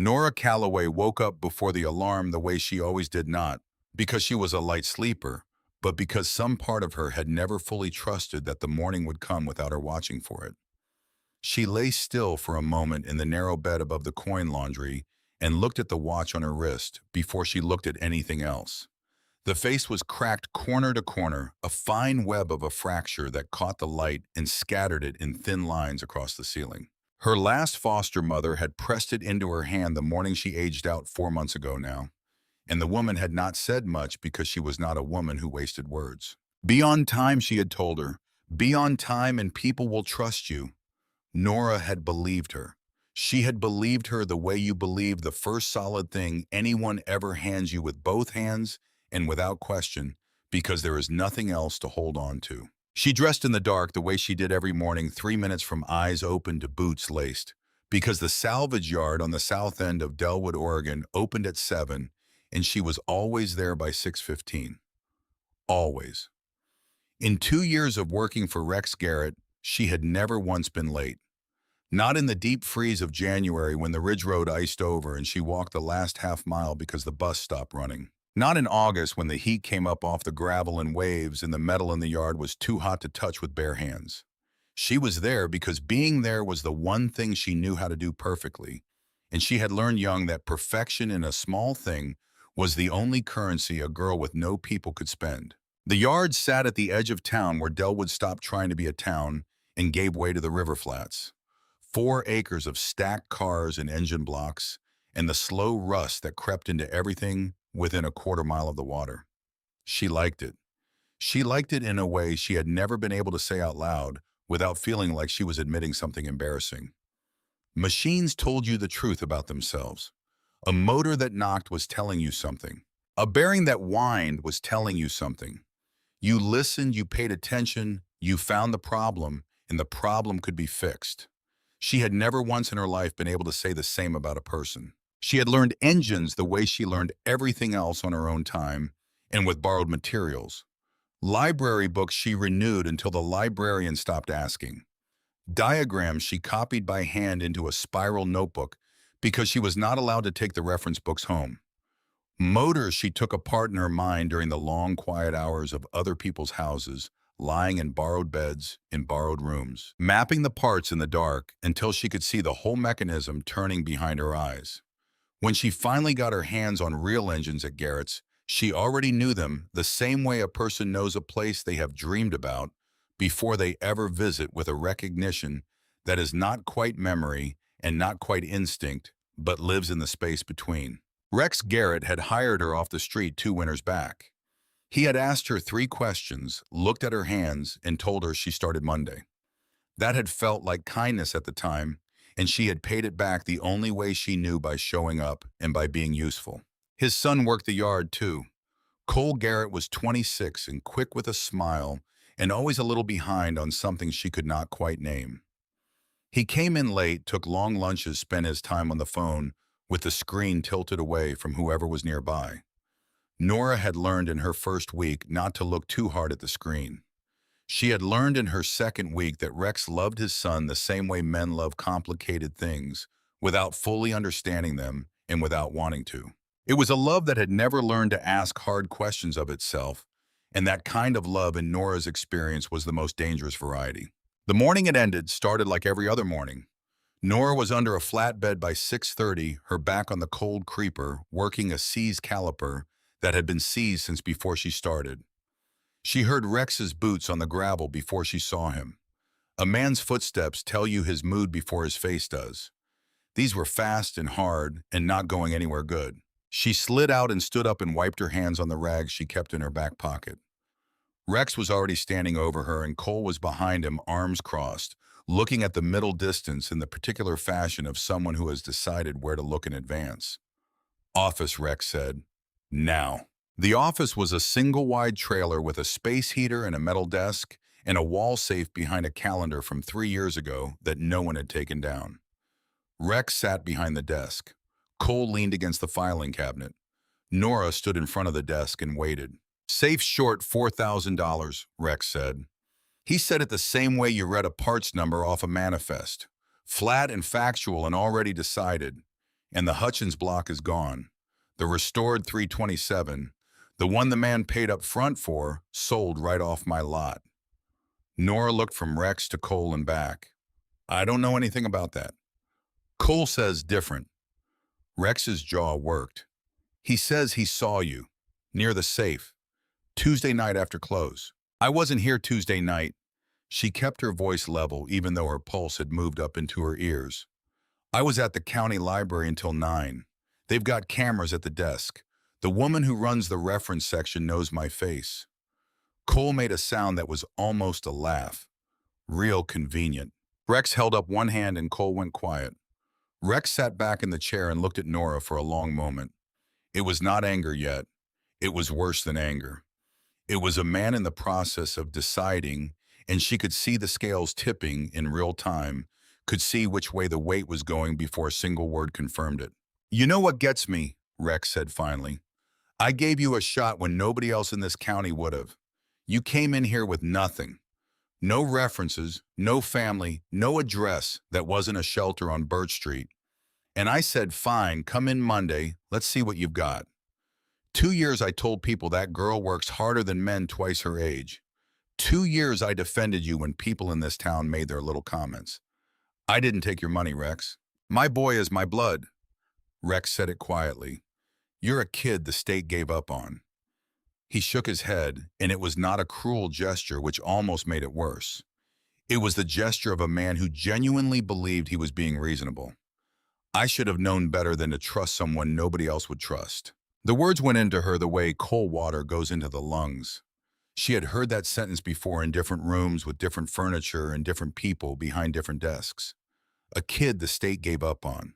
Nora Calloway woke up before the alarm the way she always did, not because she was a light sleeper, but because some part of her had never fully trusted that the morning would come without her watching for it. She lay still for a moment in the narrow bed above the coin laundry and looked at the watch on her wrist before she looked at anything else. The face was cracked corner to corner, a fine web of a fracture that caught the light and scattered it in thin lines across the ceiling. Her last foster mother had pressed it into her hand the morning she aged out 4 months ago now, and the woman had not said much because she was not a woman who wasted words. Be on time, she had told her. Be on time and people will trust you. Nora had believed her. She had believed her the way you believe the first solid thing anyone ever hands you with both hands and without question, because there is nothing else to hold on to. She dressed in the dark the way she did every morning, 3 minutes from eyes open to boots laced, because the salvage yard on the south end of Delwood, Oregon opened at 7, and she was always there by 6:15. Always. In 2 years of working for Rex Garrett, she had never once been late. Not in the deep freeze of January when the Ridge Road iced over and she walked the last half mile because the bus stopped running. Not in August when the heat came up off the gravel in waves and the metal in the yard was too hot to touch with bare hands. She was there because being there was the one thing she knew how to do perfectly, and she had learned young that perfection in a small thing was the only currency a girl with no people could spend. The yard sat at the edge of town where Delwood stopped trying to be a town and gave way to the river flats. 4 acres of stacked cars and engine blocks, and the slow rust that crept into everything within a quarter mile of the water. She liked it. She liked it in a way she had never been able to say out loud without feeling like she was admitting something embarrassing. Machines told you the truth about themselves. A motor that knocked was telling you something. A bearing that whined was telling you something. You listened, you paid attention, you found the problem, and the problem could be fixed. She had never once in her life been able to say the same about a person. She had learned engines the way she learned everything else on her own time and with borrowed materials. Library books she renewed until the librarian stopped asking. Diagrams she copied by hand into a spiral notebook because she was not allowed to take the reference books home. Motors she took apart in her mind during the long, quiet hours of other people's houses, lying in borrowed beds in borrowed rooms, mapping the parts in the dark until she could see the whole mechanism turning behind her eyes. When she finally got her hands on real engines at Garrett's, she already knew them the same way a person knows a place they have dreamed about before they ever visit, with a recognition that is not quite memory and not quite instinct, but lives in the space between. Rex Garrett had hired her off the street 2 winters back. He had asked her 3 questions, looked at her hands, and told her she started Monday. That had felt like kindness at the time, and she had paid it back the only way she knew, by showing up and by being useful. His son worked the yard too. Cole Garrett was 26 and quick with a smile and always a little behind on something she could not quite name. He came in late, took long lunches, spent his time on the phone with the screen tilted away from whoever was nearby. Nora had learned in her first week not to look too hard at the screen. She had learned in her second week that Rex loved his son the same way men love complicated things, without fully understanding them and without wanting to. It was a love that had never learned to ask hard questions of itself, and that kind of love in Nora's experience was the most dangerous variety. The morning it ended started like every other morning. Nora was under a flatbed by 6:30, her back on the cold creeper, working a seized caliper that had been seized since before she started. She heard Rex's boots on the gravel before she saw him. A man's footsteps tell you his mood before his face does. These were fast and hard and not going anywhere good. She slid out and stood up and wiped her hands on the rags she kept in her back pocket. Rex was already standing over her, and Cole was behind him, arms crossed, looking at the middle distance in the particular fashion of someone who has decided where to look in advance. "Office," Rex said. "Now." The office was a single-wide trailer with a space heater and a metal desk and a wall safe behind a calendar from 3 years ago that no one had taken down. Rex sat behind the desk. Cole leaned against the filing cabinet. Nora stood in front of the desk and waited. "Safe short $4,000, Rex said. He said it the same way you read a parts number off a manifest. Flat and factual and already decided. And the Hutchins block is gone. The restored 327, the one the man paid up front for, sold right off my lot. Nora looked from Rex to Cole and back. I don't know anything about that. Cole says different. Rex's jaw worked. He says he saw you, near the safe, Tuesday night after close. I wasn't here Tuesday night. She kept her voice level even though her pulse had moved up into her ears. I was at the county library until 9. They've got cameras at the desk. The woman who runs the reference section knows my face. Cole made a sound that was almost a laugh. Real convenient. Rex held up one hand and Cole went quiet. Rex sat back in the chair and looked at Nora for a long moment. It was not anger yet. It was worse than anger. It was a man in the process of deciding, and she could see the scales tipping in real time, could see which way the weight was going before a single word confirmed it. You know what gets me, Rex said finally. I gave you a shot when nobody else in this county would have. You came in here with nothing. No references, no family, no address that wasn't a shelter on Birch Street. And I said, fine, come in Monday, let's see what you've got. 2 years I told people that girl works harder than men twice her age. 2 years I defended you when people in this town made their little comments. I didn't take your money, Rex. My boy is my blood. Rex said it quietly. You're a kid the state gave up on. He shook his head, and it was not a cruel gesture which almost made it worse. It was the gesture of a man who genuinely believed he was being reasonable. I should have known better than to trust someone nobody else would trust. The words went into her the way cold water goes into the lungs. She had heard that sentence before in different rooms with different furniture and different people behind different desks. A kid the state gave up on.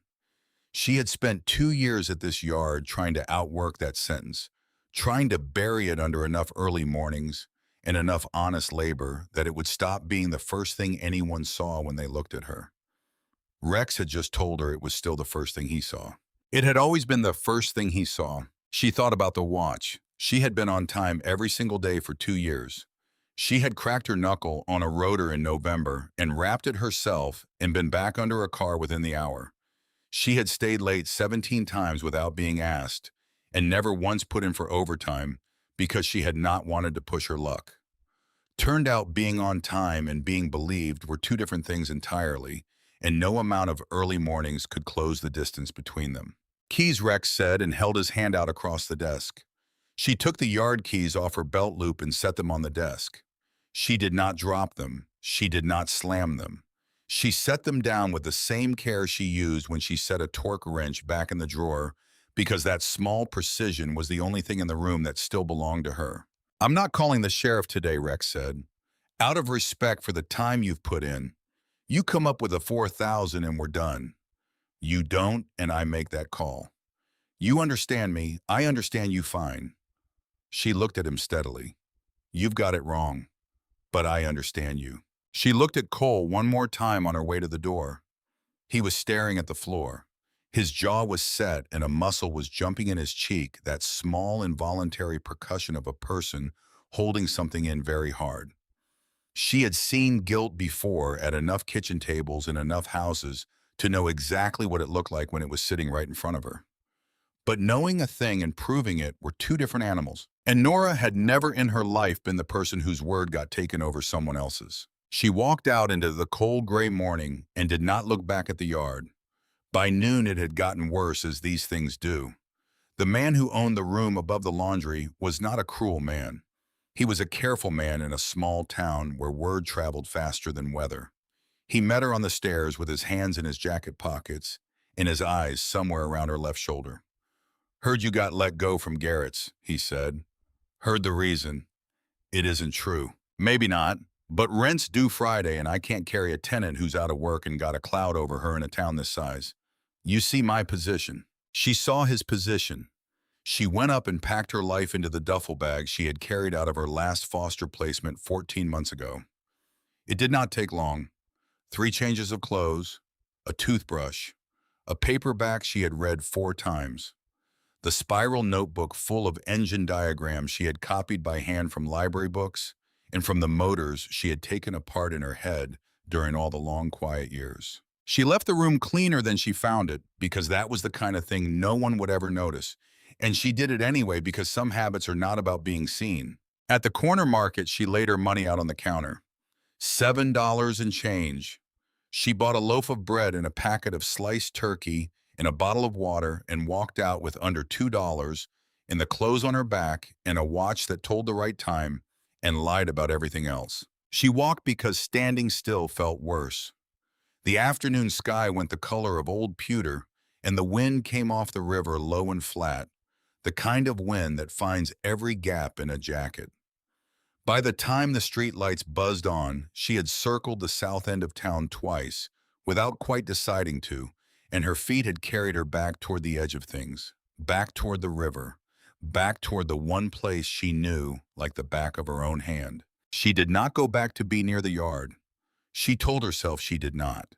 She had spent 2 years at this yard trying to outwork that sentence, trying to bury it under enough early mornings and enough honest labor that it would stop being the first thing anyone saw when they looked at her. Rex had just told her it was still the first thing he saw. It had always been the first thing he saw. She thought about the watch. She had been on time every single day for 2 years. She had cracked her knuckle on a rotor in November and wrapped it herself and been back under a car within the hour. She had stayed late 17 times without being asked and never once put in for overtime because she had not wanted to push her luck. Turned out being on time and being believed were two different things entirely, and no amount of early mornings could close the distance between them. Keys, Rex said, and held his hand out across the desk. She took the yard keys off her belt loop and set them on the desk. She did not drop them. She did not slam them. She set them down with the same care she used when she set a torque wrench back in the drawer, because that small precision was the only thing in the room that still belonged to her. I'm not calling the sheriff today, Rex said. Out of respect for the time you've put in, you come up with a 4,000 and we're done. You don't, and I make that call. You understand me, I understand you fine. She looked at him steadily. You've got it wrong, but I understand you. She looked at Cole one more time on her way to the door. He was staring at the floor. His jaw was set and a muscle was jumping in his cheek, that small involuntary percussion of a person holding something in very hard. She had seen guilt before at enough kitchen tables in enough houses to know exactly what it looked like when it was sitting right in front of her. But knowing a thing and proving it were two different animals. And Nora had never in her life been the person whose word got taken over someone else's. She walked out into the cold gray morning and did not look back at the yard. By noon it had gotten worse, as these things do. The man who owned the room above the laundry was not a cruel man. He was a careful man in a small town where word traveled faster than weather. He met her on the stairs with his hands in his jacket pockets and his eyes somewhere around her left shoulder. Heard you got let go from Garrett's, he said. Heard the reason. It isn't true. Maybe not, but rent's due Friday and I can't carry a tenant who's out of work and got a cloud over her in a town this size. You see my position. She saw his position. She went up and packed her life into the duffel bag she had carried out of her last foster placement 14 months ago. It did not take long. 3 changes of clothes, a toothbrush, a paperback she had read 4 times, the spiral notebook full of engine diagrams she had copied by hand from library books and from the motors she had taken apart in her head during all the long, quiet years. She left the room cleaner than she found it because that was the kind of thing no one would ever notice. And she did it anyway because some habits are not about being seen. At the corner market, she laid her money out on the counter. $7 and change. She bought a loaf of bread and a packet of sliced turkey and a bottle of water and walked out with under $2 and the clothes on her back and a watch that told the right time and lied about everything else. She walked because standing still felt worse. The afternoon sky went the color of old pewter, and the wind came off the river low and flat, the kind of wind that finds every gap in a jacket. By the time the streetlights buzzed on, she had circled the south end of town twice, without quite deciding to, and her feet had carried her back toward the edge of things, back toward the river, back toward the one place she knew like the back of her own hand. She did not go back to be near the yard. She told herself she did not.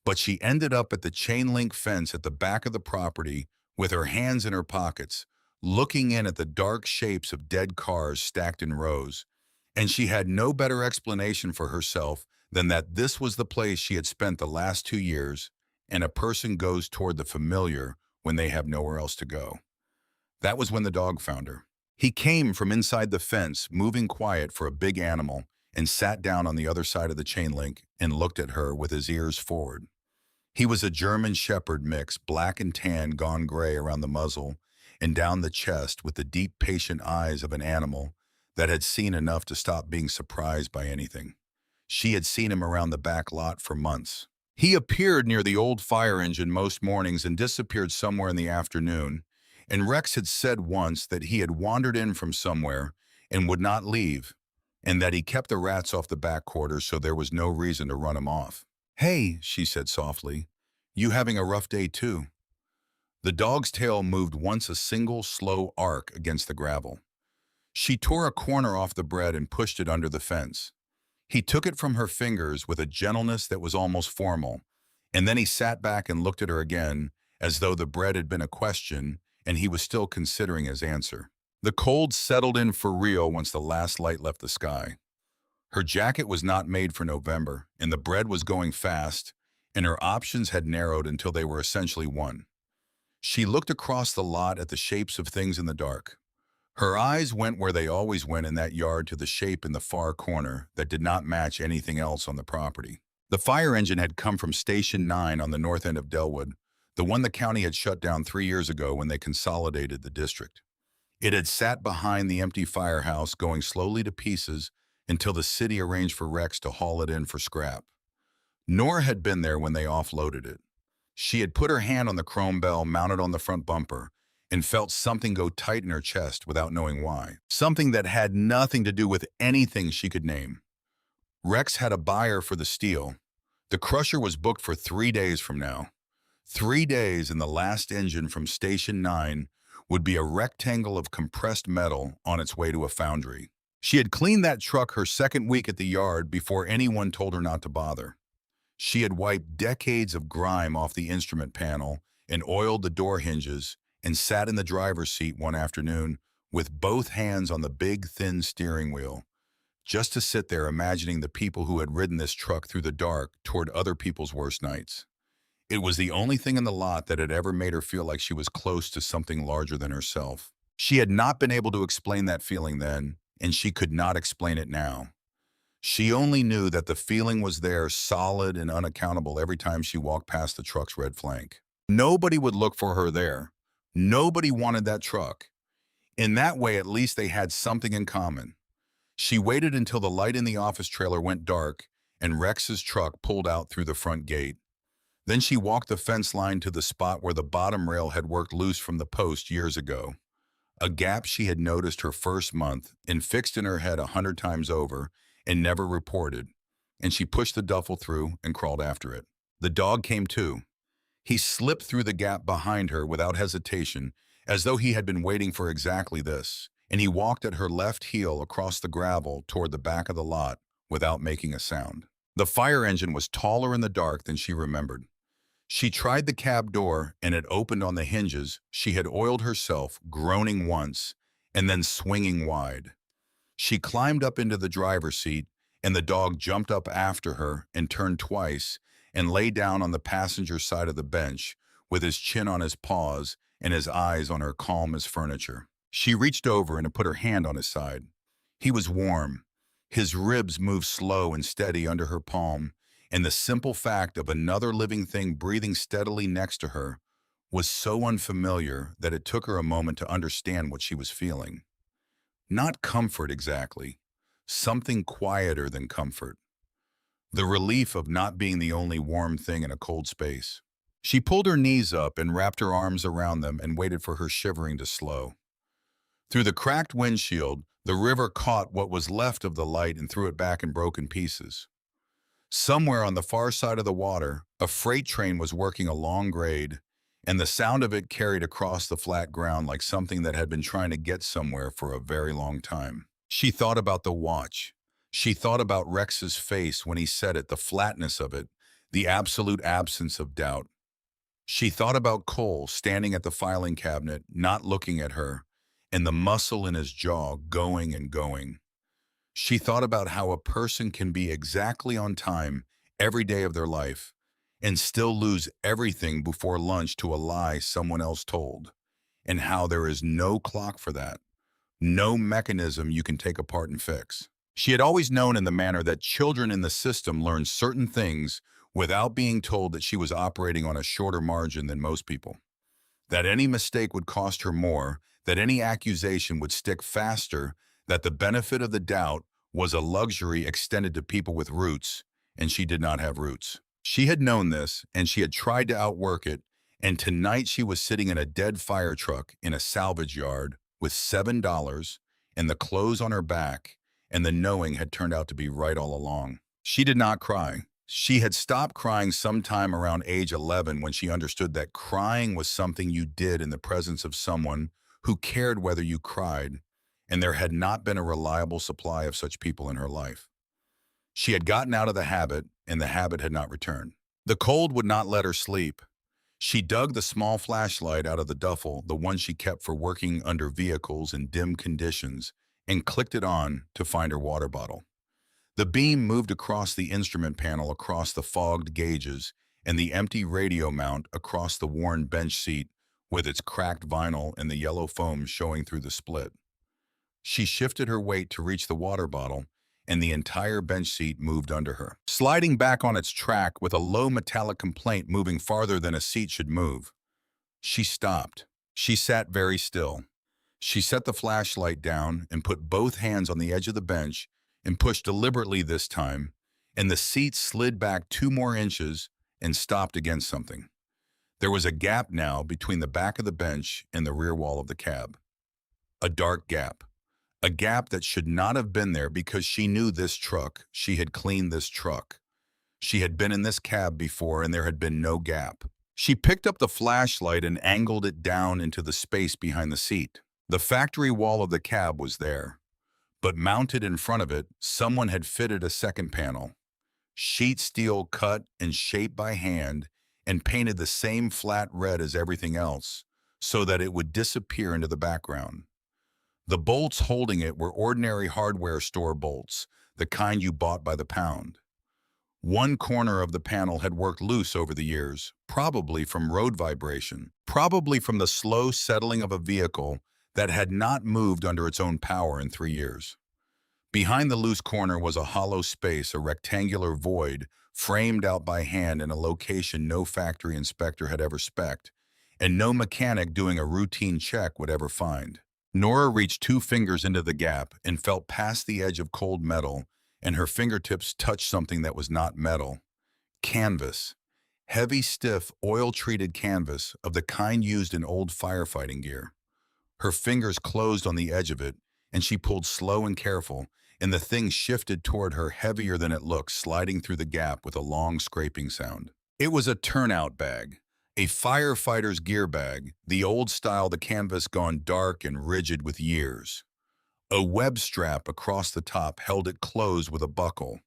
But she ended up at the chain-link fence at the back of the property with her hands in her pockets, looking in at the dark shapes of dead cars stacked in rows. And she had no better explanation for herself than that this was the place she had spent the last 2 years, and a person goes toward the familiar when they have nowhere else to go. That was when the dog found her. He came from inside the fence, moving quiet for a big animal, and sat down on the other side of the chain link and looked at her with his ears forward. He was a German Shepherd mix, black and tan, gone gray around the muzzle and down the chest with the deep, patient eyes of an animal that had seen enough to stop being surprised by anything. She had seen him around the back lot for months. He appeared near the old fire engine most mornings and disappeared somewhere in the afternoon, and Rex had said once that he had wandered in from somewhere and would not leave, and that he kept the rats off the back quarters so there was no reason to run him off. "Hey," she said softly, "you having a rough day too?" The dog's tail moved once a single, slow arc against the gravel. She tore a corner off the bread and pushed it under the fence. He took it from her fingers with a gentleness that was almost formal, and then he sat back and looked at her again, as though the bread had been a question and he was still considering his answer. The cold settled in for real once the last light left the sky. Her jacket was not made for November, and the bread was going fast, and her options had narrowed until they were essentially one. She looked across the lot at the shapes of things in the dark. Her eyes went where they always went in that yard, to the shape in the far corner that did not match anything else on the property. The fire engine had come from Station 9 on the north end of Delwood, the one the county had shut down 3 years ago when they consolidated the district. It had sat behind the empty firehouse, going slowly to pieces until the city arranged for Rex to haul it in for scrap. Nora had been there when they offloaded it. She had put her hand on the chrome bell mounted on the front bumper and felt something go tight in her chest without knowing why. Something that had nothing to do with anything she could name. Rex had a buyer for the steel. The crusher was booked for 3 days from now. 3 days, and the last engine from Station 9 would be a rectangle of compressed metal on its way to a foundry. She had cleaned that truck her second week at the yard before anyone told her not to bother. She had wiped decades of grime off the instrument panel and oiled the door hinges and sat in the driver's seat one afternoon with both hands on the big, thin steering wheel, just to sit there imagining the people who had ridden this truck through the dark toward other people's worst nights. It was the only thing in the lot that had ever made her feel like she was close to something larger than herself. She had not been able to explain that feeling then, and she could not explain it now. She only knew that the feeling was there, solid and unaccountable, every time she walked past the truck's red flank. Nobody would look for her there. Nobody wanted that truck. In that way, at least they had something in common. She waited until the light in the office trailer went dark and Rex's truck pulled out through the front gate. Then she walked the fence line to the spot where the bottom rail had worked loose from the post years ago. A gap she had noticed her first month and fixed in her head 100 times over and never reported, and she pushed the duffel through and crawled after it. The dog came too. He slipped through the gap behind her without hesitation, as though he had been waiting for exactly this, and he walked at her left heel across the gravel toward the back of the lot without making a sound. The fire engine was taller in the dark than she remembered. She tried the cab door, and it opened on the hinges. She had oiled herself, groaning once, and then swinging wide. She climbed up into the driver's seat, and the dog jumped up after her and turned twice, and lay down on the passenger side of the bench with his chin on his paws and his eyes on her calm as furniture. She reached over and put her hand on his side. He was warm. His ribs moved slow and steady under her palm, and the simple fact of another living thing breathing steadily next to her was so unfamiliar that it took her a moment to understand what she was feeling. Not comfort exactly, something quieter than comfort. The relief of not being the only warm thing in a cold space. She pulled her knees up and wrapped her arms around them and waited for her shivering to slow. Through the cracked windshield, the river caught what was left of the light and threw it back in broken pieces. Somewhere on the far side of the water, a freight train was working a long grade, and the sound of it carried across the flat ground like something that had been trying to get somewhere for a very long time. She thought about the watch. She thought about Rex's face when he said it, the flatness of it, the absolute absence of doubt. She thought about Cole standing at the filing cabinet, not looking at her, and the muscle in his jaw going and going. She thought about how a person can be exactly on time every day of their life and still lose everything before lunch to a lie someone else told, and how there is no clock for that, no mechanism you can take apart and fix. She had always known in the manner that children in the system learn certain things without being told that she was operating on a shorter margin than most people, that any mistake would cost her more, that any accusation would stick faster, that the benefit of the doubt was a luxury extended to people with roots, and she did not have roots. She had known this, and she had tried to outwork it, and tonight she was sitting in a dead fire truck in a salvage yard with $7 and the clothes on her back, and the knowing had turned out to be right all along. She did not cry. She had stopped crying sometime around age 11 when she understood that crying was something you did in the presence of someone who cared whether you cried, and there had not been a reliable supply of such people in her life. She had gotten out of the habit, and the habit had not returned. The cold would not let her sleep. She dug the small flashlight out of the duffel, the one she kept for working under vehicles in dim conditions, and clicked it on to find her water bottle. The beam moved across the instrument panel, across the fogged gauges, and the empty radio mount across the worn bench seat with its cracked vinyl and the yellow foam showing through the split. She shifted her weight to reach the water bottle, and the entire bench seat moved under her, sliding back on its track with a low metallic complaint moving farther than a seat should move. She stopped. She sat very still. She set the flashlight down and put both hands on the edge of the bench and pushed deliberately this time, and the seat slid back 2 more inches and stopped against something. There was a gap now between the back of the bench and the rear wall of the cab. A dark gap. A gap that should not have been there because she knew this truck. She had cleaned this truck. She had been in this cab before and there had been no gap. She picked up the flashlight and angled it down into the space behind the seat. The factory wall of the cab was there, but mounted in front of it, someone had fitted a second panel. Sheet steel cut and shaped by hand and painted the same flat red as everything else so that it would disappear into the background. The bolts holding it were ordinary hardware store bolts, the kind you bought by the pound. One corner of the panel had worked loose over the years, probably from road vibration, probably from the slow settling of a vehicle that had not moved under its own power in 3 years. Behind the loose corner was a hollow space, a rectangular void, framed out by hand in a location no factory inspector had ever spec'd, and no mechanic doing a routine check would ever find. Nora reached 2 fingers into the gap and felt past the edge of cold metal, and her fingertips touched something that was not metal. Canvas. Heavy, stiff, oil-treated canvas of the kind used in old firefighting gear. Her fingers closed on the edge of it, and she pulled slow and careful, and the thing shifted toward her heavier than it looked, sliding through the gap with a long scraping sound. It was a turnout bag. A firefighter's gear bag, the old style, the canvas gone dark and rigid with years. A web strap across the top held it closed with a buckle.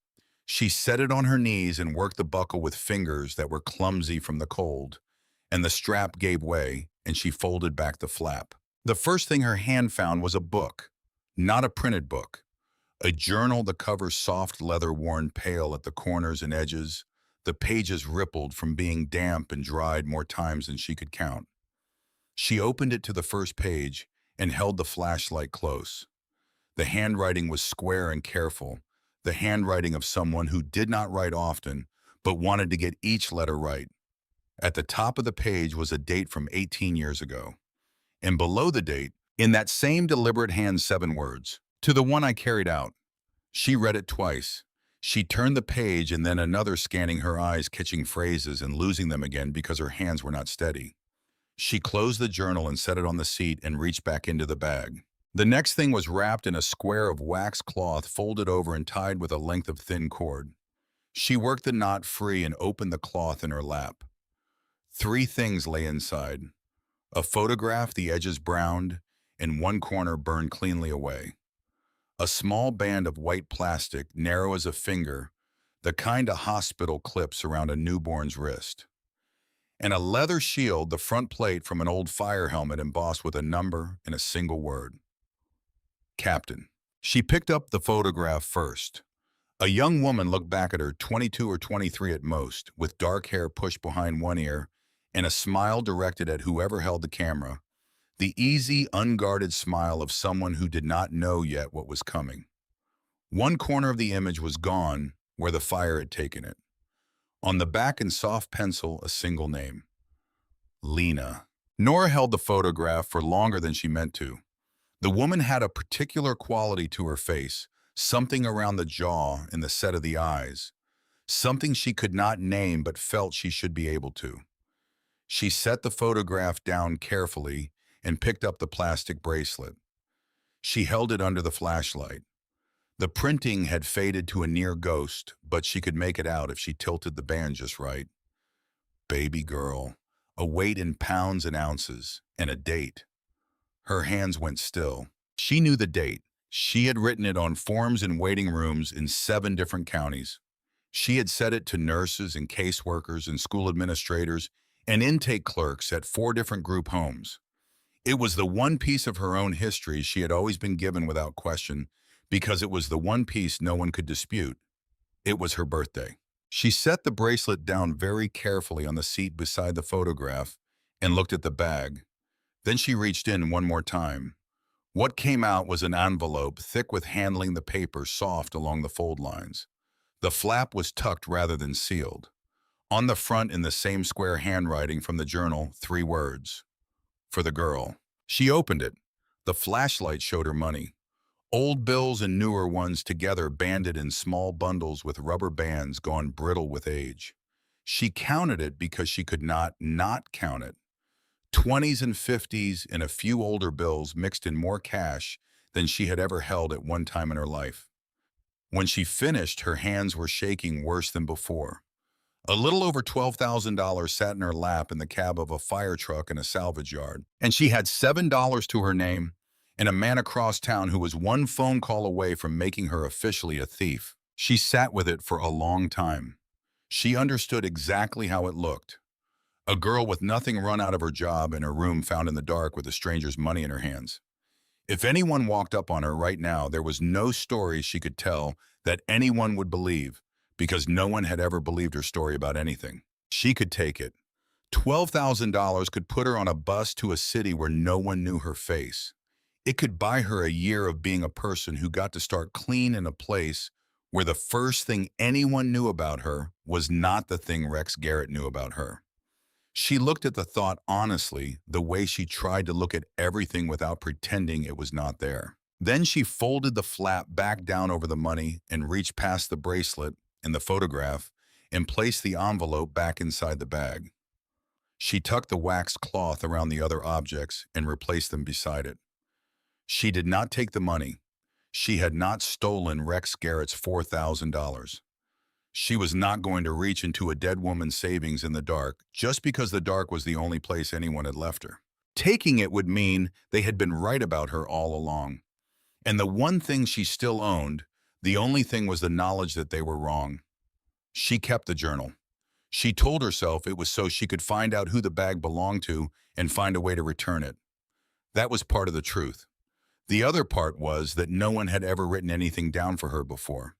She set it on her knees and worked the buckle with fingers that were clumsy from the cold, and the strap gave way, and she folded back the flap. The first thing her hand found was a book, not a printed book. A journal, the cover soft leather worn pale at the corners and edges, The pages rippled from being damp and dried more times than she could count. She opened it to the first page and held the flashlight close. The handwriting was square and careful, the handwriting of someone who did not write often, but wanted to get each letter right. At the top of the page was a date from 18 years ago. And below the date, in that same deliberate hand, 7 words, "To the one I carried out." She read it twice. She turned the page and then another, scanning her eyes, catching phrases and losing them again because her hands were not steady. She closed the journal and set it on the seat and reached back into the bag. The next thing was wrapped in a square of waxed cloth, folded over and tied with a length of thin cord. She worked the knot free and opened the cloth in her lap. 3 things lay inside. A photograph, the edges browned, and one corner burned cleanly away. A small band of white plastic, narrow as a finger, the kind a hospital clips around a newborn's wrist. And a leather shield, the front plate from an old fire helmet embossed with a number and a single word. Captain. She picked up the photograph first. A young woman looked back at her, 22 or 23 at most, with dark hair pushed behind one ear and a smile directed at whoever held the camera. The easy, unguarded smile of someone who did not know yet what was coming. One corner of the image was gone, where the fire had taken it. On the back in soft pencil, a single name. Lena. Nora held the photograph for longer than she meant to. The woman had a particular quality to her face, something around the jaw and the set of the eyes, something she could not name but felt she should be able to. She set the photograph down carefully and picked up the plastic bracelet. She held it under the flashlight. The printing had faded to a near ghost, but she could make it out if she tilted the band just right. Baby girl, a weight in pounds and ounces, and a date. Her hands went still. She knew the date. She had written it on forms in waiting rooms in 7 different counties. She had said it to nurses and caseworkers and school administrators and intake clerks at 4 different group homes. It was the one piece of her own history she had always been given without question, because it was the one piece no one could dispute. It was her birthday. She set the bracelet down very carefully on the seat beside the photograph and looked at the bag. Then she reached in one more time. What came out was an envelope, thick with handling, the paper soft along the fold lines. The flap was tucked rather than sealed. On the front, in the same square handwriting from the journal, 3 words. For the girl. She opened it. The flashlight showed her money. Old bills and newer ones together, banded in small bundles with rubber bands gone brittle with age. She counted it because she could not count it. 20s and 50s and a few older bills mixed in more cash than she had ever held at one time in her life. When she finished, her hands were shaking worse than before. A little over $12,000 sat in her lap in the cab of a fire truck in a salvage yard, and she had $7 to her name and a man across town who was one phone call away from making her officially a thief. She sat with it for a long time. She understood exactly how it looked. A girl with nothing run out of her job in her room, found in the dark with a stranger's money in her hands. If anyone walked up on her right now, there was no story she could tell that anyone would believe, because no one had ever believed her story about anything. She could take it. $12,000 could put her on a bus to a city where no one knew her face. It could buy her a year of being a person who got to start clean in a place where the first thing anyone knew about her was not the thing Rex Garrett knew about her. She looked at the thought honestly, the way she tried to look at everything without pretending it was not there. Then she folded the flap back down over the money and reached past the bracelet and the photograph and placed the envelope back inside the bag. She tucked the waxed cloth around the other objects and replaced them beside it. She did not take the money. She had not stolen Rex Garrett's $4,000. She was not going to reach into a dead woman's savings in the dark just because the dark was the only place anyone had left her. Taking it would mean they had been right about her all along. And the one thing she still owned, the only thing, was the knowledge that they were wrong. She kept the journal. She told herself it was so she could find out who the bag belonged to and find a way to return it. That was part of the truth. The other part was that no one had ever written anything down for her before.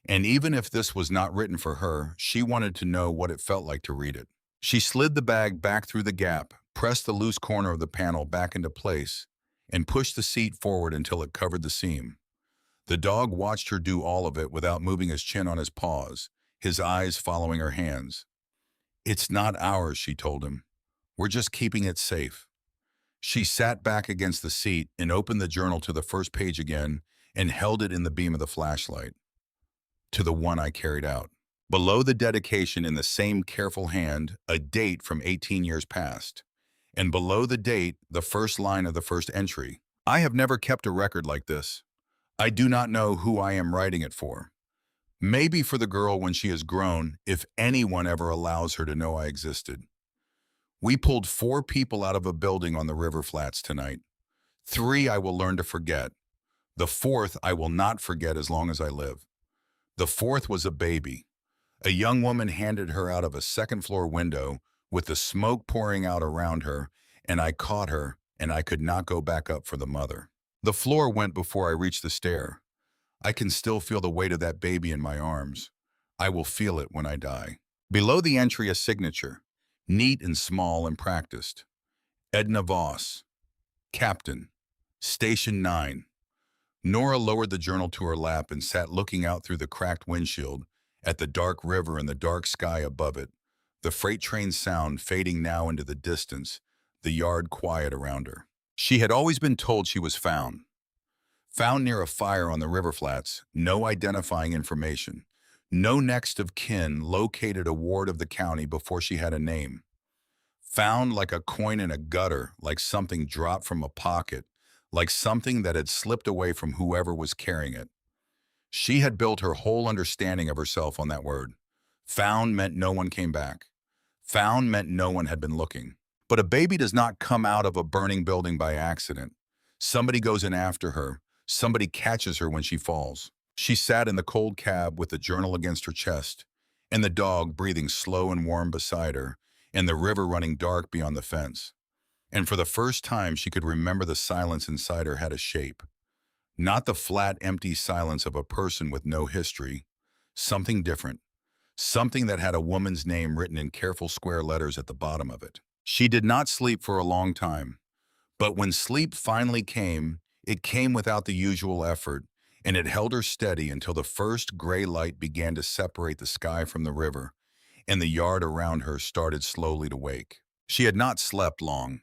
And even if this was not written for her, she wanted to know what it felt like to read it. She slid the bag back through the gap, pressed the loose corner of the panel back into place, and pushed the seat forward until it covered the seam. The dog watched her do all of it without moving his chin on his paws, his eyes following her hands. "It's not ours," she told him. "We're just keeping it safe." She sat back against the seat and opened the journal to the first page again and held it in the beam of the flashlight. "To the one I carried out." Below the dedication in the same careful hand, a date from 18 years past. And below the date, the first line of the first entry. "I have never kept a record like this. I do not know who I am writing it for. Maybe for the girl when she is grown, if anyone ever allows her to know I existed. We pulled 4 people out of a building on the river flats tonight. 3 I will learn to forget. The 4th I will not forget as long as I live. The 4th was a baby. A young woman handed her out of a second-floor window with the smoke pouring out around her, and I caught her, and I could not go back up for the mother. The floor went before I reached the stair. I can still feel the weight of that baby in my arms. I will feel it when I die." Below the entry, a signature, neat and small and practiced. "Edna Voss, Captain, Station 9. Nora lowered the journal to her lap and sat looking out through the cracked windshield at the dark river and the dark sky above it, the freight train sound fading now into the distance, the yard quiet around her. She had always been told she was found. Found near a fire on the river flats, no identifying information. No next of kin located a ward of the county before she had a name. Found like a coin in a gutter, like something dropped from a pocket, like something that had slipped away from whoever was carrying it. She had built her whole understanding of herself on that word. Found meant no one came back. Found meant no one had been looking. But a baby does not come out of a burning building by accident. Somebody goes in after her. Somebody catches her when she falls. She sat in the cold cab with the journal against her chest, and the dog breathing slow and warm beside her, and the river running dark beyond the fence. And for the first time, she could remember the silence inside her had a shape. Not the flat, empty silence of a person with no history. Something different. Something that had a woman's name written in careful square letters at the bottom of it. She did not sleep for a long time. But when sleep finally came, it came without the usual effort, and it held her steady until the first gray light began to separate the sky from the river, and the yard around her started slowly to wake. She had not slept long.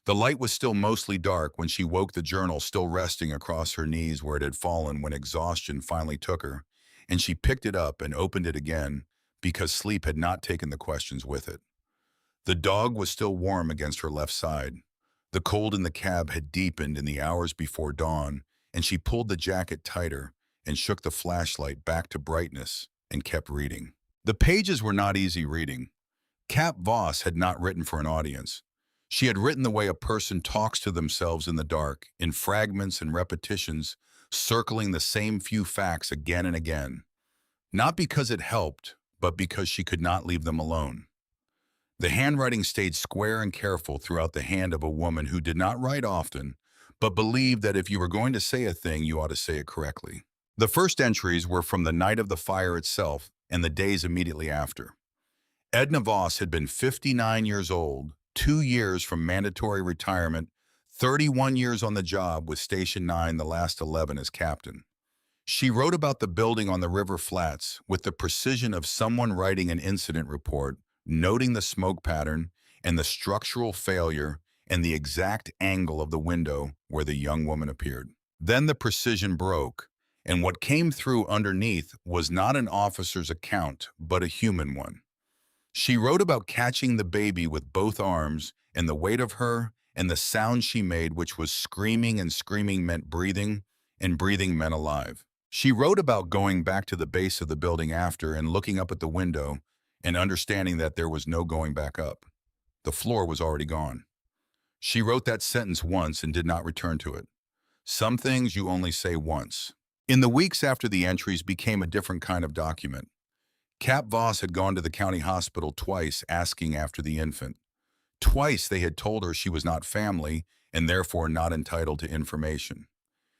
The light was still mostly dark when she woke, the journal still resting across her knees where it had fallen when exhaustion finally took her, and she picked it up and opened it again because sleep had not taken the questions with it. The dog was still warm against her left side. The cold in the cab had deepened in the hours before dawn, and she pulled the jacket tighter and shook the flashlight back to brightness and kept reading. The pages were not easy reading. Cap Voss had not written for an audience. She had written the way a person talks to themselves in the dark, in fragments and repetitions, circling the same few facts again and again. Not because it helped, but because she could not leave them alone. The handwriting stayed square and careful throughout the hand of a woman who did not write often, but believed that if you were going to say a thing, you ought to say it correctly. The first entries were from the night of the fire itself and the days immediately after. Edna Voss had been 59 years old, 2 years from mandatory retirement, 31 years on the job with Station 9, the last 11 as captain. She wrote about the building on the river flats with the precision of someone writing an incident report, noting the smoke pattern and the structural failure and the exact angle of the window where the young woman appeared. Then the precision broke, and what came through underneath was not an officer's account, but a human one. She wrote about catching the baby with both arms and the weight of her and the sound she made, which was screaming, and screaming meant breathing, and breathing meant alive. She wrote about going back to the base of the building after and looking up at the window and understanding that there was no going back up. The floor was already gone. She wrote that sentence once and did not return to it. Some things you only say once. In the weeks after, the entries became a different kind of document. Cap Voss had gone to the county hospital twice asking after the infant. Twice they had told her she was not family and therefore not entitled to information.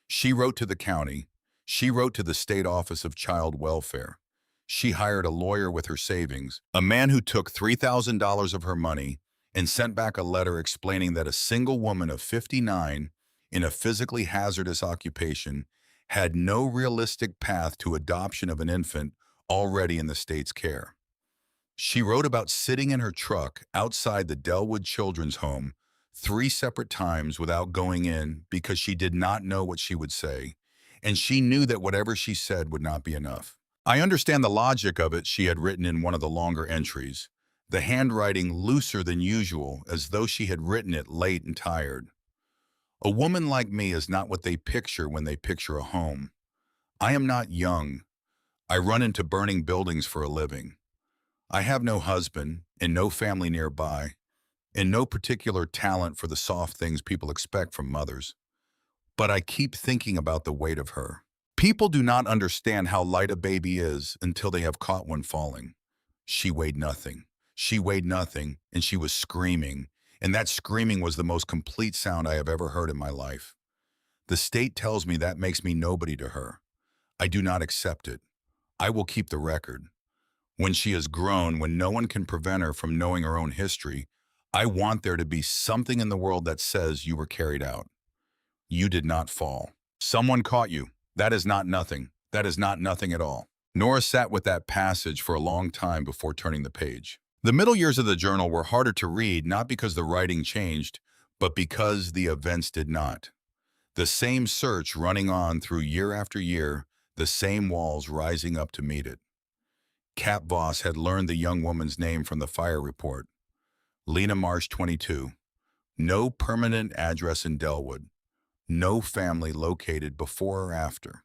She wrote to the county. She wrote to the State Office of Child Welfare. She hired a lawyer with her savings, a man who took $3,000 of her money, and sent back a letter explaining that a single woman of 59 in a physically hazardous occupation had no realistic path to adoption of an infant already in the state's care. She wrote about sitting in her truck outside the Delwood Children's Home 3 separate times without going in because she did not know what she would say, and she knew that whatever she said would not be enough. I understand the logic of it, she had written in one of the longer entries, the handwriting looser than usual, as though she had written it late and tired. A woman like me is not what they picture when they picture a home. I am not young. I run into burning buildings for a living. I have no husband and no family nearby, and no particular talent for the soft things people expect from mothers. But I keep thinking about the weight of her. People do not understand how light a baby is until they have caught one falling. She weighed nothing. She weighed nothing, and she was screaming, and that screaming was the most complete sound I have ever heard in my life. The state tells me that makes me nobody to her. I do not accept it. I will keep the record. When she is grown, when no one can prevent her from knowing her own history, I want there to be something in the world that says you were carried out. You did not fall. Someone caught you. That is not nothing. That is not nothing at all. Nora sat with that passage for a long time before turning the page. The middle years of the journal were harder to read, not because the writing changed, but because the events did not. The same search running on through year after year, the same walls rising up to meet it. Cap Voss had learned the young woman's name from the fire report. Lena Marsh, 22. No permanent address in Delwood. No family located before or after.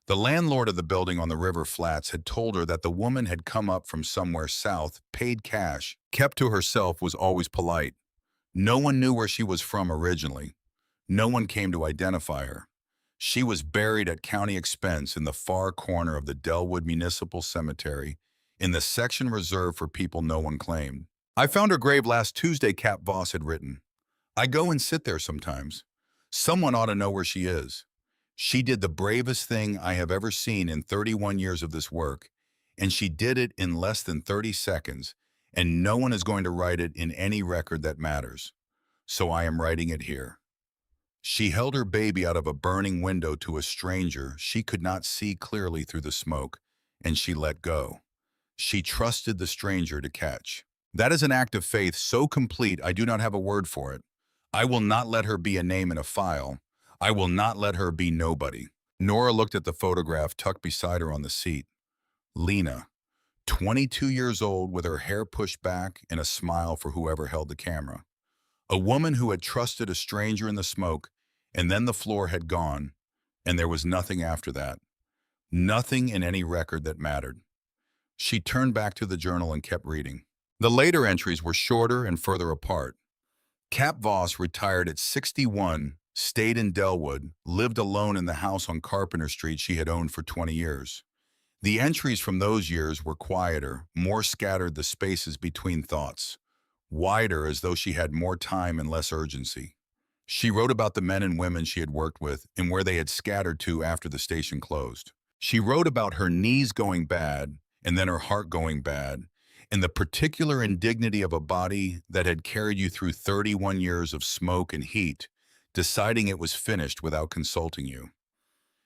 The landlord of the building on the river flats had told her that the woman had come up from somewhere south, paid cash, kept to herself, was always polite. No one knew where she was from originally. No one came to identify her. She was buried at county expense in the far corner of the Delwood Municipal Cemetery, in the section reserved for people no one claimed. I found her grave last Tuesday, Cap Voss had written. I go and sit there sometimes. Someone ought to know where she is. She did the bravest thing I have ever seen in 31 years of this work, and she did it in less than 30 seconds, and no one is going to write it in any record that matters. So I am writing it here. She held her baby out of a burning window to a stranger she could not see clearly through the smoke, and she let go. She trusted the stranger to catch. That is an act of faith so complete I do not have a word for it. I will not let her be a name in a file. I will not let her be nobody. Nora looked at the photograph tucked beside her on the seat. Lena, 22 years old with her hair pushed back and a smile for whoever held the camera. A woman who had trusted a stranger in the smoke, and then the floor had gone, and there was nothing after that. Nothing in any record that mattered. She turned back to the journal and kept reading. The later entries were shorter and further apart. Cap Voss retired at 61, stayed in Delwood, lived alone in the house on Carpenter Street she had owned for 20 years. The entries from those years were quieter, more scattered the spaces between thoughts, wider as though she had more time and less urgency. She wrote about the men and women she had worked with and where they had scattered to after the station closed. She wrote about her knees going bad and then her heart going bad, and the particular indignity of a body that had carried you through 31 years of smoke and heat, deciding it was finished without consulting you.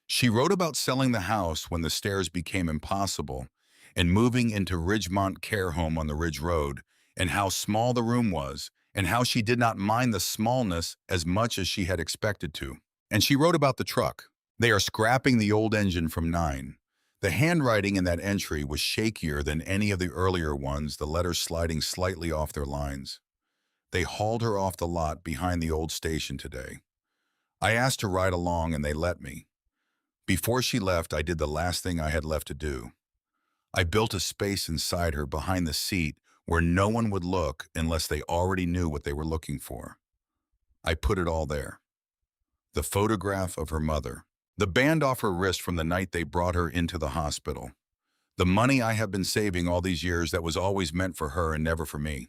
She wrote about selling the house when the stairs became impossible and moving into Ridgemont Care Home on the Ridge Road, and how small the room was, and how she did not mind the smallness as much as she had expected to. And she wrote about the truck. They are scrapping the old engine from 9. The handwriting in that entry was shakier than any of the earlier ones, the letters sliding slightly off their lines. They hauled her off the lot behind the old station today. I asked to ride along and they let me. Before she left, I did the last thing I had left to do. I built a space inside her behind the seat where no one would look unless they already knew what they were looking for. I put it all there. The photograph of her mother. The band off her wrist from the night they brought her into the hospital. The money I have been saving all these years that was always meant for her and never for me.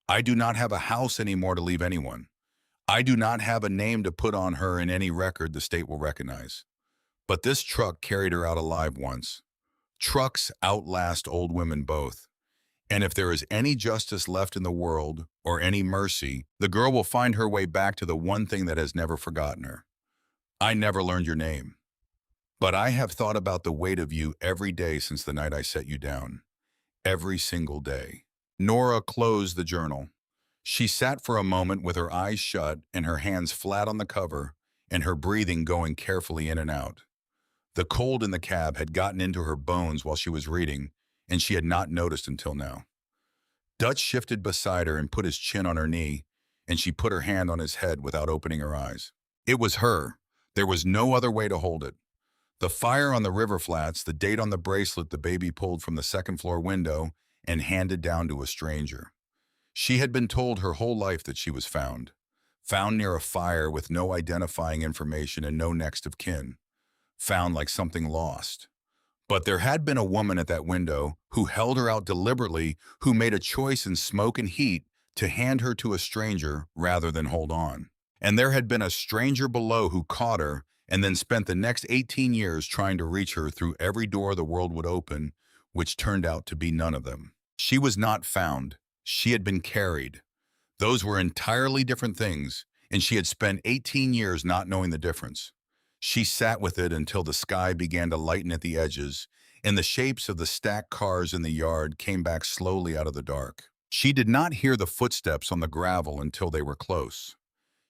I do not have a house anymore to leave anyone. I do not have a name to put on her in any record the state will recognize. But this truck carried her out alive once. Trucks outlast old women both. And if there is any justice left in the world, or any mercy, the girl will find her way back to the one thing that has never forgotten her. I never learned your name, but I have thought about the weight of you every day since the night I set you down. Every single day. Nora closed the journal. She sat for a moment with her eyes shut and her hands flat on the cover and her breathing going carefully in and out. The cold in the cab had gotten into her bones while she was reading, and she had not noticed until now. Dutch shifted beside her and put his chin on her knee, and she put her hand on his head without opening her eyes. It was her. There was no other way to hold it. The fire on the river flats, the date on the bracelet the baby pulled from the second-floor window and handed down to a stranger. She had been told her whole life that she was found. Found near a fire with no identifying information and no next of kin. Found like something lost. But there had been a woman at that window who held her out deliberately, who made a choice in smoke and heat to hand her to a stranger rather than hold on. And there had been a stranger below who caught her and then spent the next 18 years trying to reach her through every door the world would open, which turned out to be none of them. She was not found. She had been carried. Those were entirely different things, and she had spent 18 years not knowing the difference. She sat with it until the sky began to lighten at the edges, and the shapes of the stacked cars in the yard came back slowly out of the dark. She did not hear the footsteps on the gravel until they were close.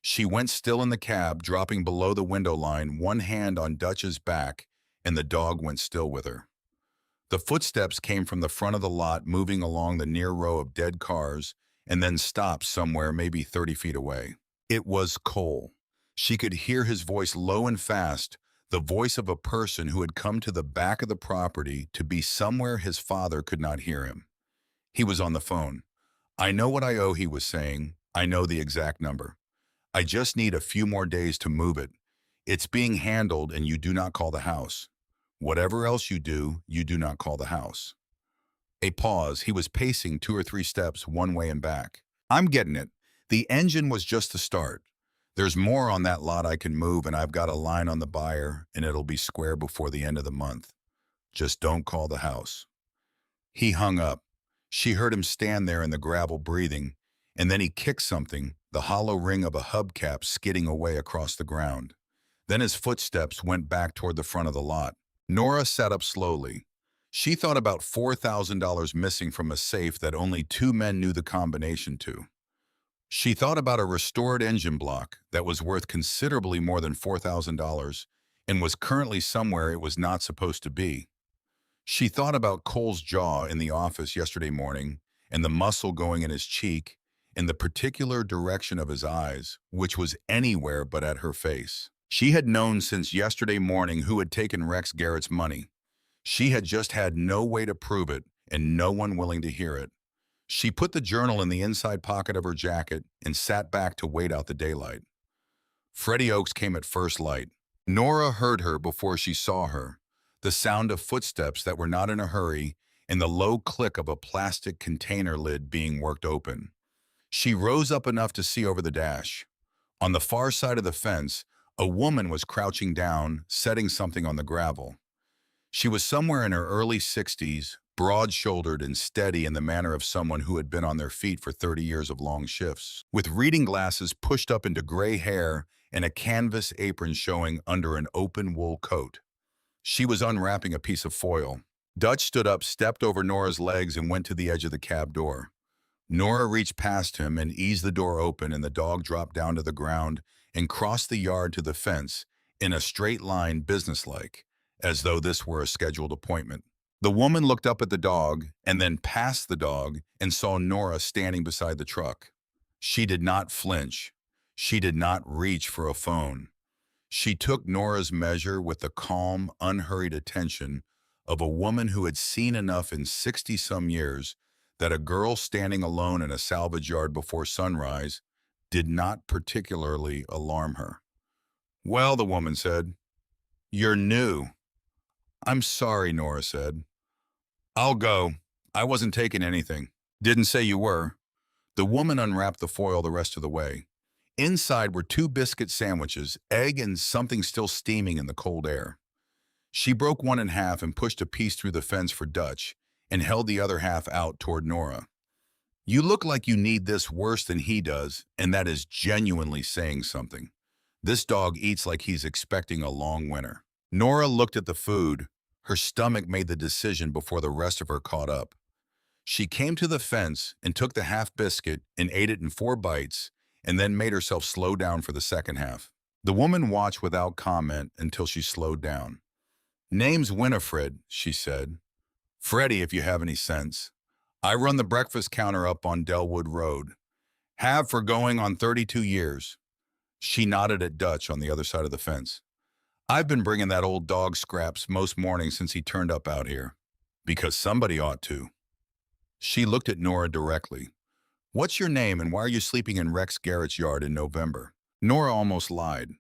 She went still in the cab, dropping below the window line, one hand on Dutch's back, and the dog went still with her. The footsteps came from the front of the lot, moving along the near row of dead cars, and then stopped somewhere maybe 30 feet away. It was Cole. She could hear his voice low and fast, the voice of a person who had come to the back of the property to be somewhere his father could not hear him. He was on the phone. "I know what I owe," he was saying. "I know the exact number. I just need a few more days to move it. It's being handled and you do not call the house. Whatever else you do not call the house." A pause. He was pacing 2 or 3 steps one way and back. "I'm getting it. The engine was just the start. There's more on that lot I can move, and I've got a line on the buyer, and it'll be square before the end of the month. Just don't call the house." He hung up. She heard him stand there in the gravel breathing, and then he kicked something, the hollow ring of a hubcap skidding away across the ground. Then his footsteps went back toward the front of the lot. Nora sat up slowly. She thought about $4,000 missing from a safe that only 2 men knew the combination to. She thought about a restored engine block that was worth considerably more than $4,000 and was currently somewhere it was not supposed to be. She thought about Cole's jaw in the office yesterday morning and the muscle going in his cheek and the particular direction of his eyes, which was anywhere but at her face. She had known since yesterday morning who had taken Rex Garrett's money. She had just had no way to prove it and no one willing to hear it. She put the journal in the inside pocket of her jacket and sat back to wait out the daylight. Freddie Oaks came at first light. Nora heard her before she saw her, the sound of footsteps that were not in a hurry and the low click of a plastic container lid being worked open. She rose up enough to see over the dash. On the far side of the fence, a woman was crouching down, setting something on the gravel. She was somewhere in her early 60s, broad-shouldered and steady in the manner of someone who had been on their feet for 30 years of long shifts, with reading glasses pushed up into gray hair and a canvas apron showing under an open wool coat. She was unwrapping a piece of foil. Dutch stood up, stepped over Nora's legs, and went to the edge of the cab door. Nora reached past him and eased the door open, and the dog dropped down to the ground and crossed the yard to the fence in a straight line, businesslike, as though this were a scheduled appointment. The woman looked up at the dog and then past the dog and saw Nora standing beside the truck. She did not flinch. She did not reach for a phone. She took Nora's measure with the calm, unhurried attention of a woman who had seen enough in 60-some years that a girl standing alone in a salvage yard before sunrise did not particularly alarm her. "Well," the woman said, "you're new." "I'm sorry," Nora said. "I'll go. I wasn't taking anything." "Didn't say you were." The woman unwrapped the foil the rest of the way. Inside were 2 biscuit sandwiches, egg and something still steaming in the cold air. She broke one in half and pushed a piece through the fence for Dutch and held the other half out toward Nora. You look like you need this worse than he does, and that is genuinely saying something. This dog eats like he's expecting a long winter. Nora looked at the food. Her stomach made the decision before the rest of her caught up. She came to the fence and took the half biscuit and ate it in 4 bites, and then made herself slow down for the second half. The woman watched without comment until she slowed down. Name's Winifred, she said. Freddie, if you have any sense. I run the breakfast counter up on Delwood Road. Have for going on 32 years. She nodded at Dutch on the other side of the fence. I've been bringing that old dog Scraps most mornings since he turned up out here. Because somebody ought to. She looked at Nora directly. What's your name and why are you sleeping in Rex Garrett's yard in November? Nora almost lied.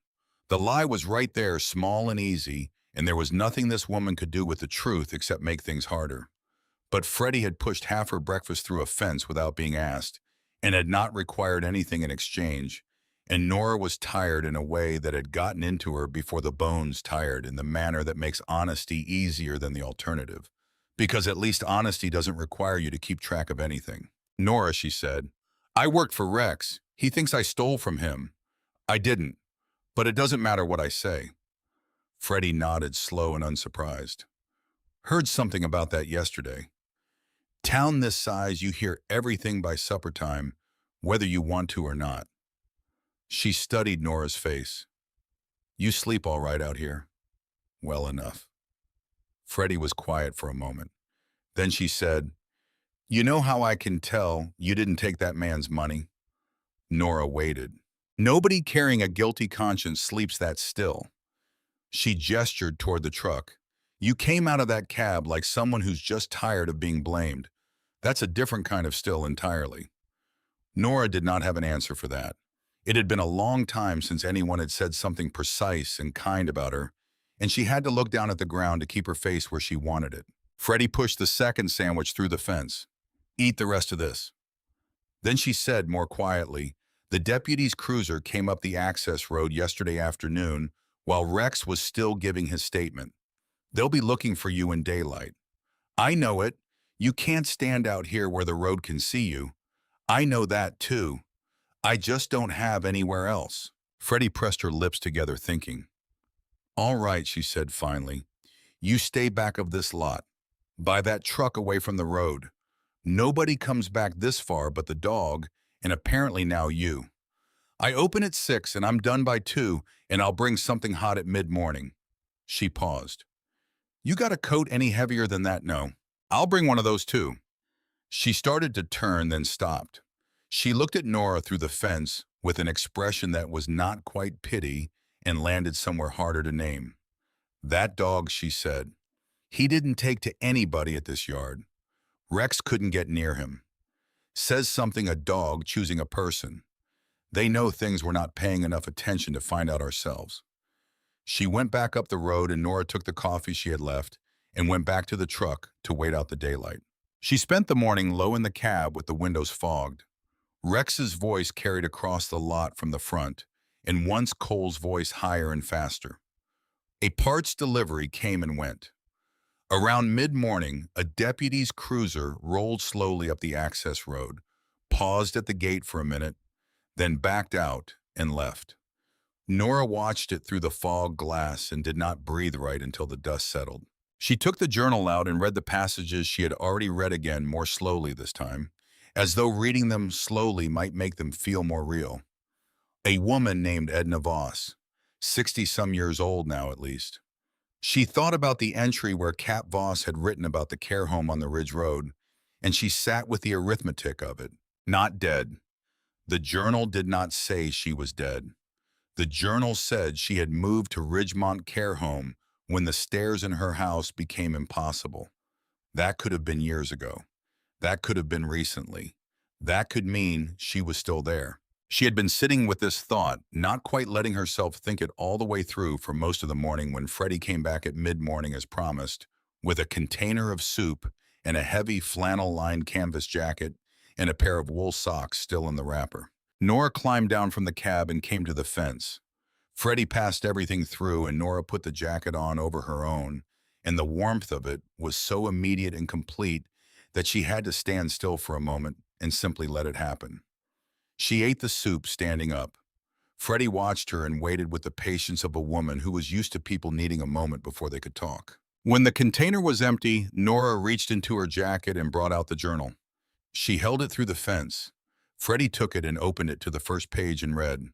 The lie was right there, small and easy, and there was nothing this woman could do with the truth except make things harder. But Freddie had pushed half her breakfast through a fence without being asked, and had not required anything in exchange, and Nora was tired in a way that had gotten into her before the bones tired in the manner that makes honesty easier than the alternative. Because at least honesty doesn't require you to keep track of anything. Nora, she said, I worked for Rex. He thinks I stole from him. I didn't, but it doesn't matter what I say. Freddie nodded, slow and unsurprised. Heard something about that yesterday. Town this size, you hear everything by supper time, whether you want to or not. She studied Nora's face. You sleep all right out here? Well enough. Freddie was quiet for a moment. Then she said, You know how I can tell you didn't take that man's money? Nora waited. Nobody carrying a guilty conscience sleeps that still. She gestured toward the truck. You came out of that cab like someone who's just tired of being blamed. That's a different kind of still entirely. Nora did not have an answer for that. It had been a long time since anyone had said something precise and kind about her, and she had to look down at the ground to keep her face where she wanted it. Freddie pushed the second sandwich through the fence. Eat the rest of this. Then she said more quietly, the deputy's cruiser came up the access road yesterday afternoon while Rex was still giving his statement. They'll be looking for you in daylight. I know it. You can't stand out here where the road can see you. I know that too. I just don't have anywhere else. Freddie pressed her lips together, thinking. All right, she said finally. You stay back of this lot. By that truck away from the road. Nobody comes back this far but the dog, and apparently now you. I open at 6 and I'm done by 2, and I'll bring something hot at mid-morning. She paused. You got a coat any heavier than that? No. I'll bring one of those too. She started to turn, then stopped. She looked at Nora through the fence with an expression that was not quite pity and landed somewhere harder to name. That dog, she said. He didn't take to anybody at this yard. Rex couldn't get near him. Says something a dog choosing a person. They know things we're not paying enough attention to find out ourselves. She went back up the road and Nora took the coffee she had left and went back to the truck to wait out the daylight. She spent the morning low in the cab with the windows fogged. Rex's voice carried across the lot from the front, and once Cole's voice higher and faster. A parts delivery came and went. Around mid-morning, a deputy's cruiser rolled slowly up the access road, paused at the gate for a minute, then backed out and left. Nora watched it through the fog glass and did not breathe right until the dust settled. She took the journal out and read the passages she had already read again more slowly this time, as though reading them slowly might make them feel more real. A woman named Edna Voss, 60-some years old now at least. She thought about the entry where Cap Voss had written about the care home on the Ridge Road, and she sat with the arithmetic of it. Not dead. The journal did not say she was dead. The journal said she had moved to Ridgemont Care Home when the stairs in her house became impossible. That could have been years ago. That could have been recently. That could mean she was still there. She had been sitting with this thought, not quite letting herself think it all the way through for most of the morning when Freddie came back at mid-morning as promised, with a container of soup and a heavy flannel-lined canvas jacket and a pair of wool socks still in the wrapper. Nora climbed down from the cab and came to the fence. Freddie passed everything through and Nora put the jacket on over her own, and the warmth of it was so immediate and complete that she had to stand still for a moment and simply let it happen. She ate the soup standing up. Freddie watched her and waited with the patience of a woman who was used to people needing a moment before they could talk. When the container was empty, Nora reached into her jacket and brought out the journal. She held it through the fence. Freddie took it and opened it to the first page and read.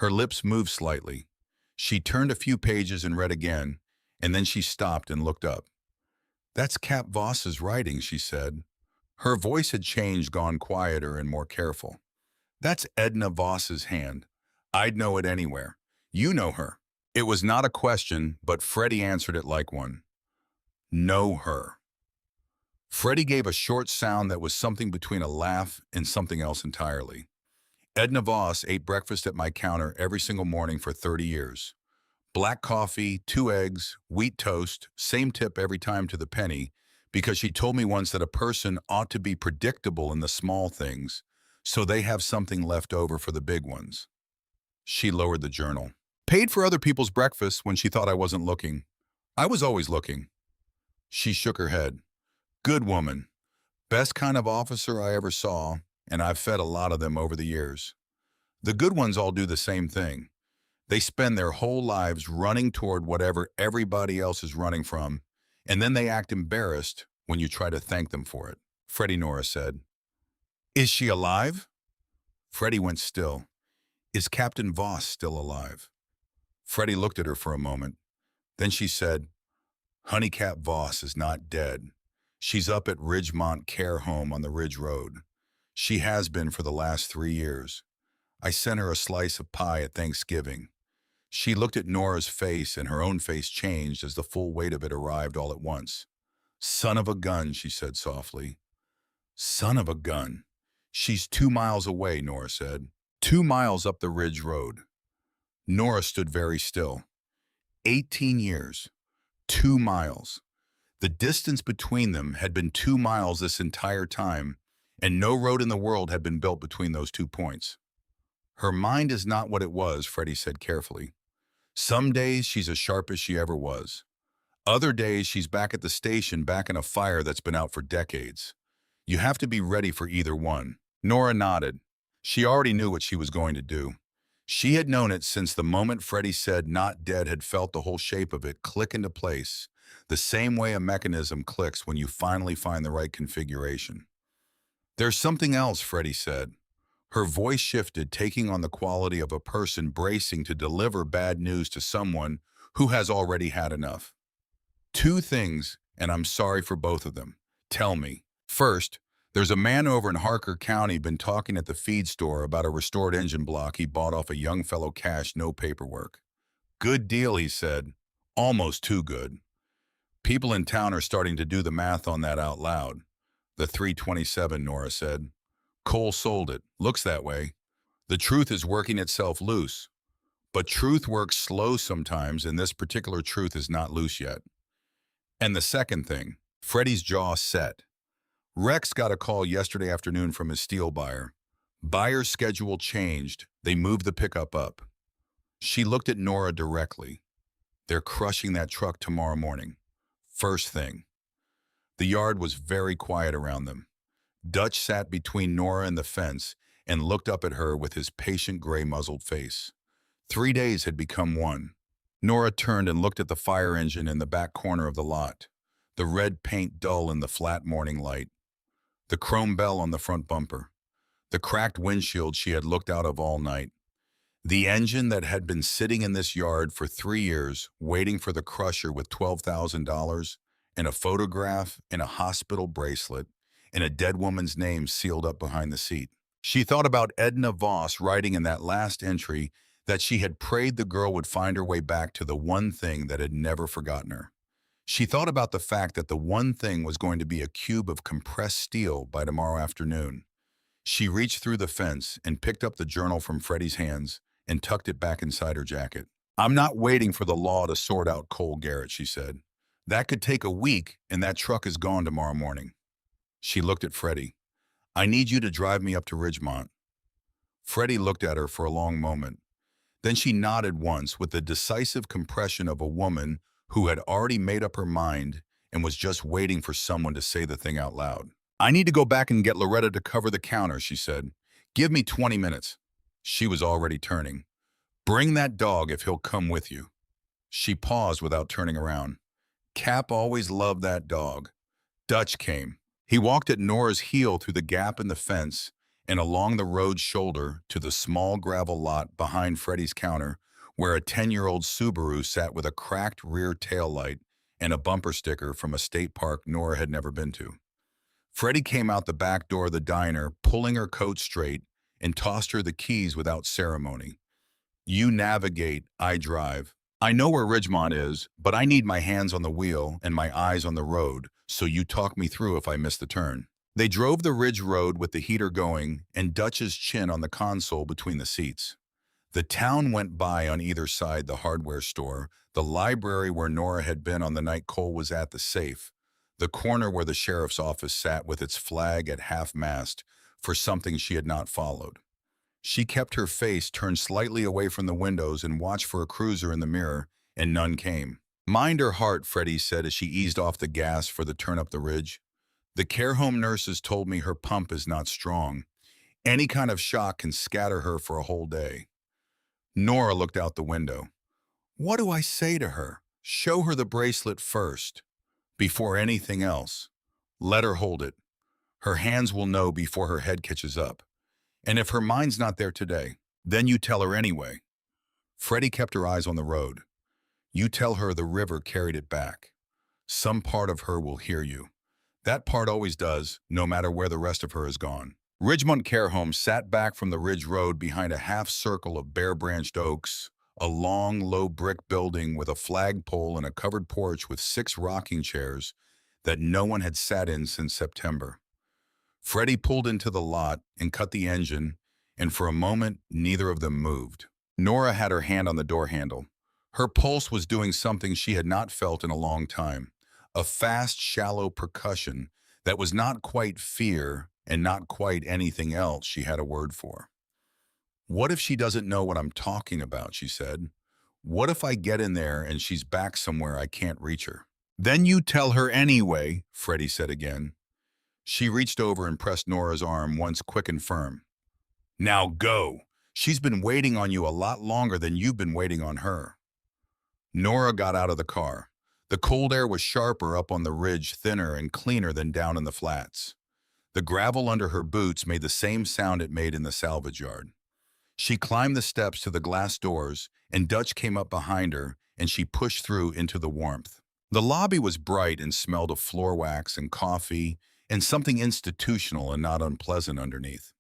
Her lips moved slightly. She turned a few pages and read again, and then she stopped and looked up. "That's Cap Voss's writing," she said. Her voice had changed, gone quieter and more careful. "That's Edna Voss's hand. I'd know it anywhere. You know her." It was not a question, but Freddie answered it like one. Know her. Freddie gave a short sound that was something between a laugh and something else entirely. Edna Voss ate breakfast at my counter every single morning for 30 years. Black coffee, 2 eggs, wheat toast, same tip every time to the penny, because she told me once that a person ought to be predictable in the small things, so they have something left over for the big ones. She lowered the journal. Paid for other people's breakfast when she thought I wasn't looking. I was always looking. She shook her head. Good woman. Best kind of officer I ever saw, and I've fed a lot of them over the years. The good ones all do the same thing. They spend their whole lives running toward whatever everybody else is running from, and then they act embarrassed when you try to thank them for it. Freddie, Nora said. Is she alive? Freddie went still. Is Captain Voss still alive? Freddie looked at her for a moment. Then she said, Honeycap Voss is not dead. She's up at Ridgemont Care Home on the Ridge Road. She has been for the last 3 years. I sent her a slice of pie at Thanksgiving. She looked at Nora's face, and her own face changed as the full weight of it arrived all at once. Son of a gun, she said softly. Son of a gun. She's 2 miles away, Nora said. 2 miles up the Ridge Road. Nora stood very still. 18 years. 2 miles. The distance between them had been 2 miles this entire time, and no road in the world had been built between those 2 points. Her mind is not what it was, Freddie said carefully. Some days she's as sharp as she ever was. Other days she's back at the station, back in a fire that's been out for decades. You have to be ready for either one. Nora nodded. She already knew what she was going to do. She had known it since the moment Freddie said not dead, had felt the whole shape of it click into place, the same way a mechanism clicks when you finally find the right configuration. There's something else, Freddie said. Her voice shifted, taking on the quality of a person bracing to deliver bad news to someone who has already had enough. 2 things, and I'm sorry for both of them. Tell me. First, there's a man over in Harker County been talking at the feed store about a restored engine block he bought off a young fellow cash, no paperwork. Good deal, he said. Almost too good. People in town are starting to do the math on that out loud. The 327, Nora said. Cole sold it. Looks that way. The truth is working itself loose. But truth works slow sometimes, and this particular truth is not loose yet. And the second thing, Freddie's jaw set. Rex got a call yesterday afternoon from his steel buyer. Buyer's schedule changed. They moved the pickup up. She looked at Nora directly. They're crushing that truck tomorrow morning. First thing. The yard was very quiet around them. Dutch sat between Nora and the fence and looked up at her with his patient gray muzzled face. 3 days had become one. Nora turned and looked at the fire engine in the back corner of the lot, the red paint dull in the flat morning light, the chrome bell on the front bumper, the cracked windshield she had looked out of all night. The engine that had been sitting in this yard for 3 years, waiting for the crusher with $12,000 and a photograph and a hospital bracelet and a dead woman's name sealed up behind the seat. She thought about Edna Voss writing in that last entry that she had prayed the girl would find her way back to the one thing that had never forgotten her. She thought about the fact that the one thing was going to be a cube of compressed steel by tomorrow afternoon. She reached through the fence and picked up the journal from Freddie's hands and tucked it back inside her jacket. I'm not waiting for the law to sort out Cole Garrett, she said. That could take a week, and that truck is gone tomorrow morning. She looked at Freddie. I need you to drive me up to Ridgemont. Freddie looked at her for a long moment. Then she nodded once with the decisive compression of a woman who had already made up her mind and was just waiting for someone to say the thing out loud. I need to go back and get Loretta to cover the counter, she said. Give me 20 minutes. She was already turning. Bring that dog if he'll come with you. She paused without turning around. Cap always loved that dog. Dutch came. He walked at Nora's heel through the gap in the fence and along the road's shoulder to the small gravel lot behind Freddie's counter, where a 10-year-old Subaru sat with a cracked rear taillight and a bumper sticker from a state park Nora had never been to. Freddie came out the back door of the diner, pulling her coat straight, and tossed her the keys without ceremony. You navigate, I drive. I know where Ridgemont is, but I need my hands on the wheel and my eyes on the road, so you talk me through if I miss the turn. They drove the ridge road with the heater going and Dutch's chin on the console between the seats. The town went by on either side: the hardware store, the library where Nora had been on the night Cole was at the safe, the corner where the sheriff's office sat with its flag at half-mast for something she had not followed. She kept her face turned slightly away from the windows and watched for a cruiser in the mirror, and none came. Mind her heart, Freddie said as she eased off the gas for the turn up the ridge. The care home nurses told me her pump is not strong. Any kind of shock can scatter her for a whole day. Nora looked out the window. What do I say to her? Show her the bracelet first, before anything else. Let her hold it. Her hands will know before her head catches up. And if her mind's not there today, then you tell her anyway. Freddie kept her eyes on the road. You tell her the river carried it back. Some part of her will hear you. That part always does, no matter where the rest of her is gone. Ridgemont Care Home sat back from the ridge road behind a half-circle of bare-branched oaks, a long, low brick building with a flagpole and a covered porch with 6 rocking chairs that no one had sat in since September. Freddie pulled into the lot and cut the engine, and for a moment, neither of them moved. Nora had her hand on the door handle. Her pulse was doing something she had not felt in a long time, a fast, shallow percussion that was not quite fear and not quite anything else she had a word for. What if she doesn't know what I'm talking about, she said. What if I get in there and she's back somewhere I can't reach her? Then you tell her anyway, Freddie said again. She reached over and pressed Nora's arm once quick and firm. Now go. She's been waiting on you a lot longer than you've been waiting on her. Nora got out of the car. The cold air was sharper up on the ridge, thinner and cleaner than down in the flats. The gravel under her boots made the same sound it made in the salvage yard. She climbed the steps to the glass doors, and Dutch came up behind her, and she pushed through into the warmth. The lobby was bright and smelled of floor wax and coffee, and something institutional and not unpleasant underneath.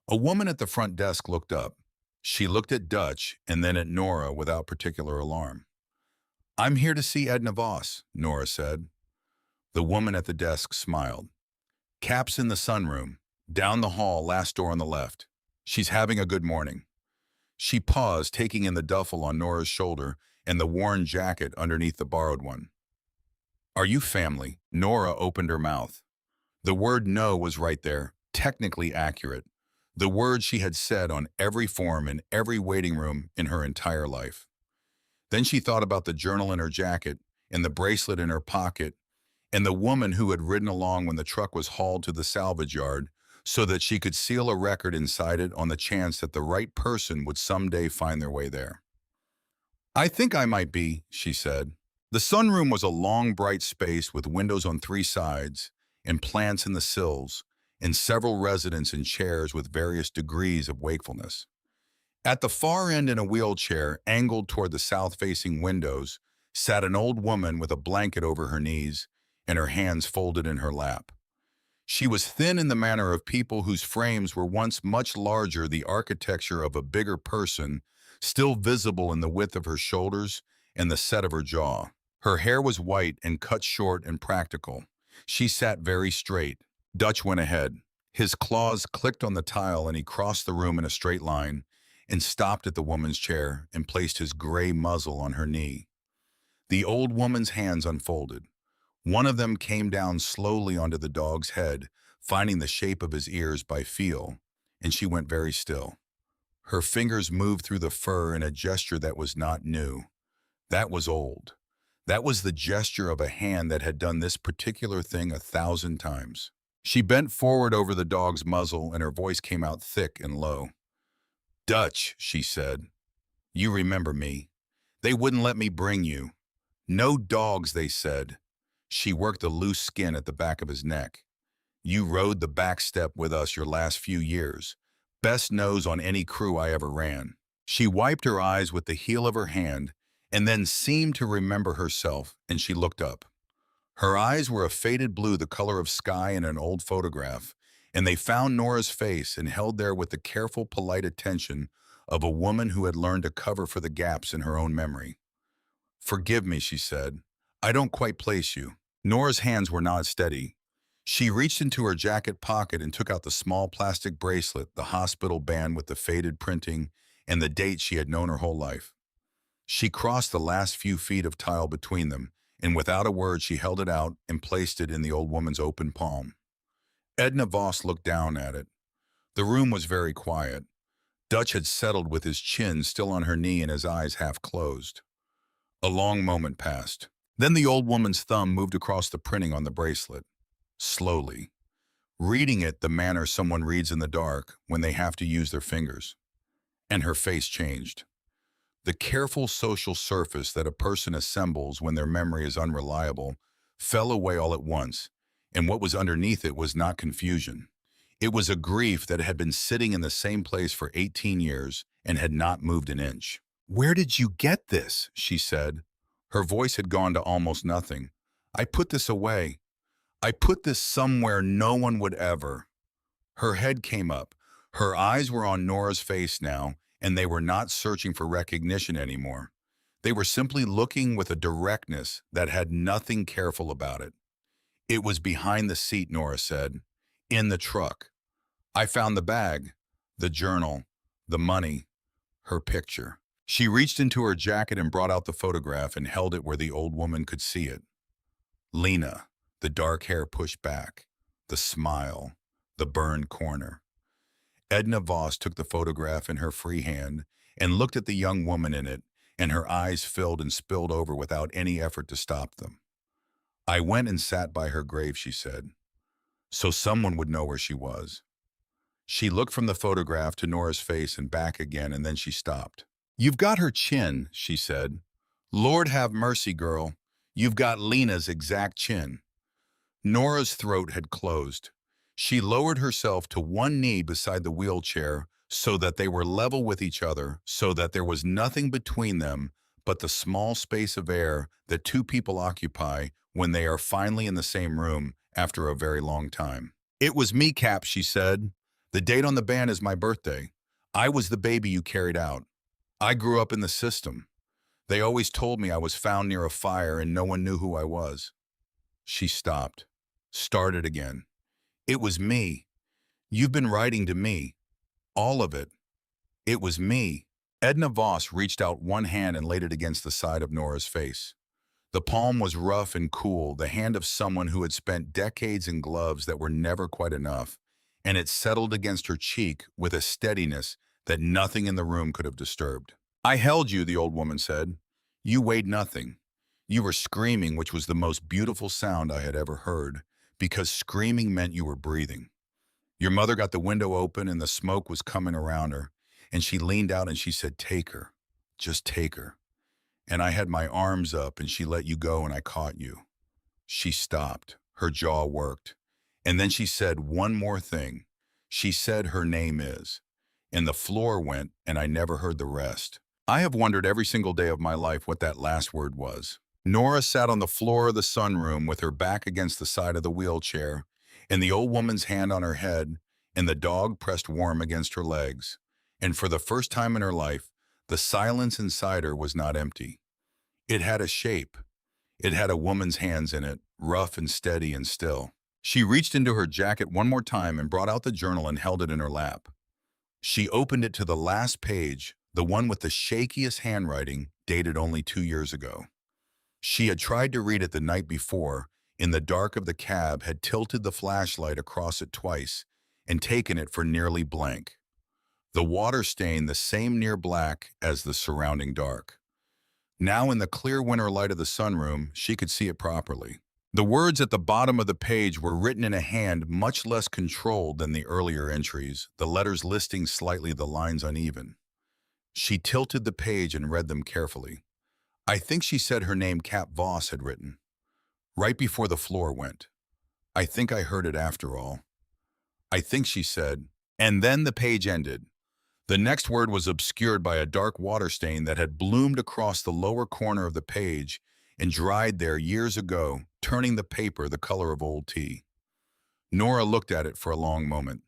A woman at the front desk looked up. She looked at Dutch and then at Nora without particular alarm. I'm here to see Edna Voss, Nora said. The woman at the desk smiled. Cap's in the sunroom, down the hall, last door on the left. She's having a good morning. She paused, taking in the duffel on Nora's shoulder and the worn jacket underneath the borrowed one. Are you family? Nora opened her mouth. The word no was right there, technically accurate. The word she had said on every form in every waiting room in her entire life. Then she thought about the journal in her jacket and the bracelet in her pocket and the woman who had ridden along when the truck was hauled to the salvage yard so that she could seal a record inside it on the chance that the right person would someday find their way there. I think I might be, she said. The sunroom was a long, bright space with windows on 3 sides and plants in the sills, and several residents in chairs with various degrees of wakefulness. At the far end in a wheelchair, angled toward the south-facing windows, sat an old woman with a blanket over her knees and her hands folded in her lap. She was thin in the manner of people whose frames were once much larger, the architecture of a bigger person, still visible in the width of her shoulders and the set of her jaw. Her hair was white and cut short and practical. She sat very straight. Dutch went ahead. His claws clicked on the tile and he crossed the room in a straight line and stopped at the woman's chair and placed his gray muzzle on her knee. The old woman's hands unfolded. One of them came down slowly onto the dog's head, finding the shape of his ears by feel, and she went very still. Her fingers moved through the fur in a gesture that was not new. That was old. That was the gesture of a hand that had done this particular thing 1,000 times. She bent forward over the dog's muzzle and her voice came out thick and low. "Dutch," she said, "you remember me. They wouldn't let me bring you. No dogs, they said." She worked the loose skin at the back of his neck. "You rode the back step with us your last few years. Best nose on any crew I ever ran." She wiped her eyes with the heel of her hand and then seemed to remember herself, and she looked up. Her eyes were a faded blue, the color of sky in an old photograph, and they found Nora's face and held there with the careful, polite attention of a woman who had learned to cover for the gaps in her own memory. "Forgive me," she said. "I don't quite place you." Nora's hands were not steady. She reached into her jacket pocket and took out the small plastic bracelet, the hospital band with the faded printing, and the date she had known her whole life. She crossed the last few feet of tile between them, and without a word she held it out and placed it in the old woman's open palm. Edna Voss looked down at it. The room was very quiet. Dutch had settled with his chin still on her knee and his eyes half closed. A long moment passed. Then the old woman's thumb moved across the printing on the bracelet. Slowly. Reading it the manner someone reads in the dark when they have to use their fingers. And her face changed. The careful social surface that a person assembles when their memory is unreliable fell away all at once, and what was underneath it was not confusion. It was a grief that had been sitting in the same place for 18 years and had not moved an inch. "Where did you get this?" she said. Her voice had gone to almost nothing. "I put this away. I put this somewhere no one would ever." Her head came up. Her eyes were on Nora's face now, and they were not searching for recognition anymore. They were simply looking with a directness that had nothing careful about it. "It was behind the seat," Nora said. "In the truck. I found the bag, the journal, the money, her picture." She reached into her jacket and brought out the photograph and held it where the old woman could see it. Lena, the dark hair pushed back, the smile, the burned corner. Edna Voss took the photograph in her free hand and looked at the young woman in it, and her eyes filled and spilled over without any effort to stop them. "I went and sat by her grave," she said, "so someone would know where she was." She looked from the photograph to Nora's face and back again, and then she stopped. "You've got her chin," she said. "Lord have mercy, girl. You've got Lena's exact chin." Nora's throat had closed. She lowered herself to one knee beside the wheelchair so that they were level with each other, so that there was nothing between them but the small space of air that two people occupy when they are finally in the same room after a very long time. "It was me, Cap," she said. "The date on the band is my birthday. I was the baby you carried out. I grew up in the system. They always told me I was found near a fire and no one knew who I was." She stopped, started again. "It was me. You've been writing to me. All of it. It was me." Edna Voss reached out one hand and laid it against the side of Nora's face. The palm was rough and cool, the hand of someone who had spent decades in gloves that were never quite enough, and it settled against her cheek with a steadiness that nothing in the room could have disturbed. "I held you," the old woman said. "You weighed nothing. You were screaming, which was the most beautiful sound I had ever heard, because screaming meant you were breathing. Your mother got the window open and the smoke was coming around her, and she leaned out and she said, 'Take her. Just take her.' And I had my arms up and she let you go and I caught you." She stopped. Her jaw worked. And then she said one more thing. She said, "Her name is." And the floor went, and I never heard the rest. I have wondered every single day of my life what that last word was. Nora sat on the floor of the sunroom with her back against the side of the wheelchair, and the old woman's hand on her head, and the dog pressed warm against her legs. And for the first time in her life, the silence inside her was not empty. It had a shape. It had a woman's hands in it, rough and steady and still. She reached into her jacket one more time and brought out the journal and held it in her lap. She opened it to the last page, the one with the shakiest handwriting, dated only 2 years ago. She had tried to read it the night before, in the dark of the cab, had tilted the flashlight across it twice, and taken it for nearly blank. the water stain the same near black as the surrounding dark. Now in the clear winter light of the sunroom, she could see it properly. The words at the bottom of the page were written in a hand much less controlled than the earlier entries, the letters listing slightly, the lines uneven. She tilted the page and read them carefully. I think she said her name Cap Voss had written. Right before the floor went. I think I heard it after all. I think she said, and then the page ended. The next word was obscured by a dark water stain that had bloomed across the lower corner of the page and dried there years ago, turning the paper the color of old tea. Nora looked at it for a long moment.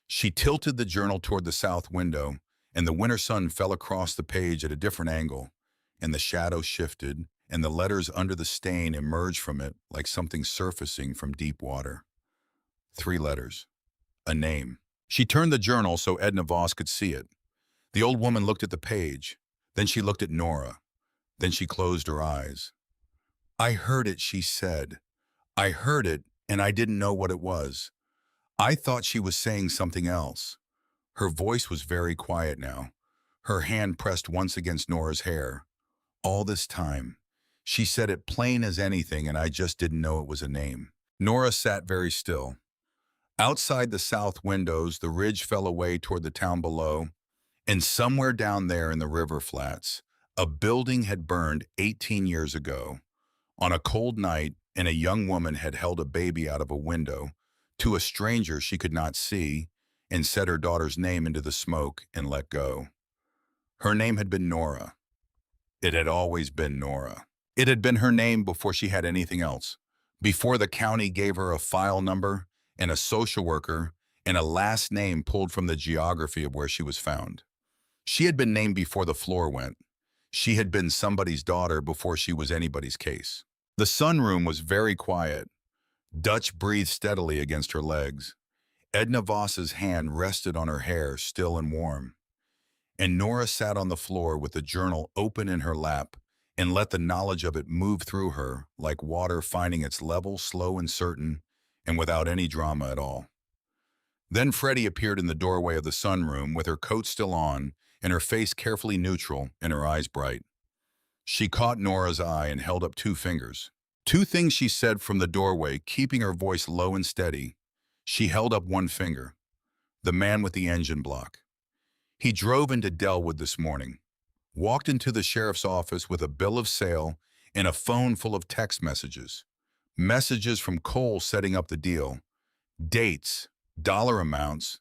She tilted the journal toward the south window, and the winter sun fell across the page at a different angle, and the shadow shifted, and the letters under the stain emerged from it like something surfacing from deep water. 3 letters. A name. She turned the journal so Edna Voss could see it. The old woman looked at the page. Then she looked at Nora. Then she closed her eyes. I heard it, she said. I heard it, and I didn't know what it was. I thought she was saying something else. Her voice was very quiet now. Her hand pressed once against Nora's hair. All this time. She said it plain as anything, and I just didn't know it was a name. Nora sat very still. Outside the south windows, the ridge fell away toward the town below, and somewhere down there in the river flats, a building had burned 18 years ago. On a cold night, and a young woman had held a baby out of a window to a stranger she could not see and set her daughter's name into the smoke and let go. Her name had been Nora. It had always been Nora. It had been her name before she had anything else, before the county gave her a file number and a social worker and a last name pulled from the geography of where she was found. She had been named before the floor went. She had been somebody's daughter before she was anybody's case. The sunroom was very quiet. Dutch breathed steadily against her legs. Edna Voss's hand rested on her hair, still and warm. And Nora sat on the floor with the journal open in her lap and let the knowledge of it move through her like water finding its level, slow and certain, and without any drama at all. Then Freddie appeared in the doorway of the sunroom with her coat still on and her face carefully neutral and her eyes bright. She caught Nora's eye and held up 2 fingers. 2 things she said from the doorway, keeping her voice low and steady. She held up 1 finger. The man with the engine block. He drove into Delwood this morning, walked into the sheriff's office with a bill of sale and a phone full of text messages. Messages from Cole setting up the deal. Dates, dollar amounts,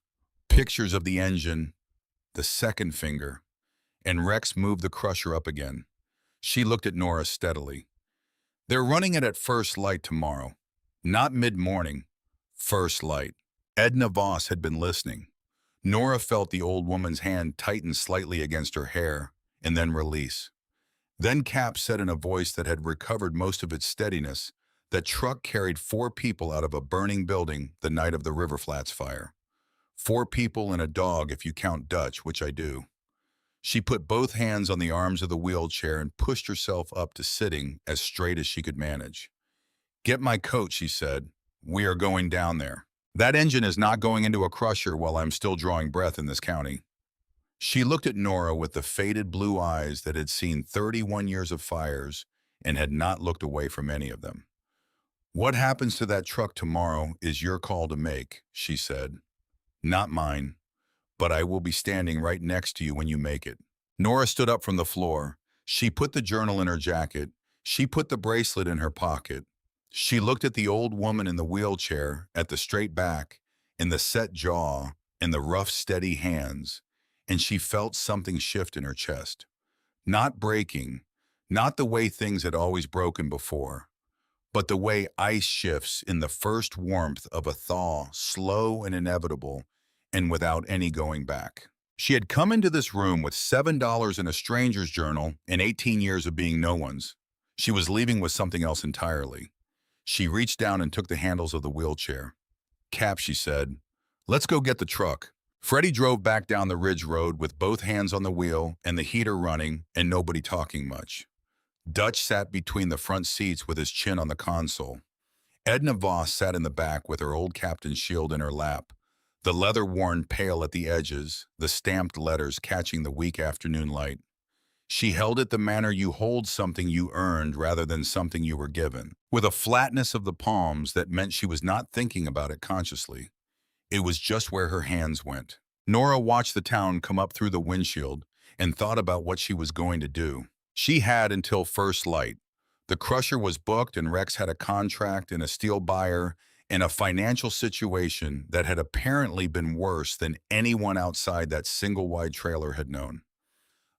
pictures of the engine, the 2nd finger. And Rex moved the crusher up again. She looked at Nora steadily. They're running it at first light tomorrow. Not mid-morning. First light. Edna Voss had been listening. Nora felt the old woman's hand tighten slightly against her hair and then release. Then Cap said in a voice that had recovered most of its steadiness, that truck carried 4 people out of a burning building the night of the River Flats fire. 4 people and a dog if you count Dutch, which I do. She put both hands on the arms of the wheelchair and pushed herself up to sitting as straight as she could manage. Get my coat, she said. We are going down there. That engine is not going into a crusher while I'm still drawing breath in this county. She looked at Nora with the faded blue eyes that had seen 31 years of fires and had not looked away from any of them. What happens to that truck tomorrow is your call to make, she said. Not mine, but I will be standing right next to you when you make it. Nora stood up from the floor. She put the journal in her jacket. She put the bracelet in her pocket. She looked at the old woman in the wheelchair, at the straight back, and the set jaw, and the rough, steady hands, and she felt something shift in her chest. Not breaking, not the way things had always broken before, but the way ice shifts in the first warmth of a thaw, slow and inevitable, and without any going back. She had come into this room with $7 in a stranger's journal and 18 years of being no one's. She was leaving with something else entirely. She reached down and took the handles of the wheelchair. Cap, she said, let's go get the truck. Freddie drove back down the ridge road with both hands on the wheel and the heater running and nobody talking much. Dutch sat between the front seats with his chin on the console. Edna Voss sat in the back with her old captain's shield in her lap, the leather worn pale at the edges, the stamped letters catching the weak afternoon light. She held it the manner you hold something you earned rather than something you were given, with a flatness of the palms that meant she was not thinking about it consciously. It was just where her hands went. Nora watched the town come up through the windshield and thought about what she was going to do. She had until first light. The crusher was booked and Rex had a contract and a steel buyer and a financial situation that had apparently been worse than anyone outside that single wide trailer had known.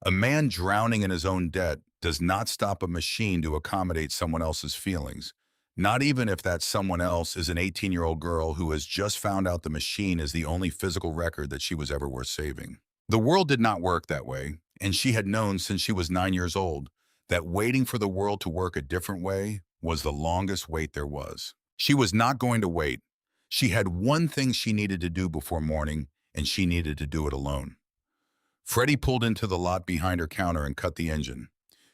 A man drowning in his own debt does not stop a machine to accommodate someone else's feelings, not even if that someone else is an 18-year-old girl who has just found out the machine is the only physical record that she was ever worth saving. The world did not work that way, and she had known since she was 9 years old that waiting for the world to work a different way was the longest wait there was. She was not going to wait. She had one thing she needed to do before morning, and she needed to do it alone. Freddie pulled into the lot behind her counter and cut the engine.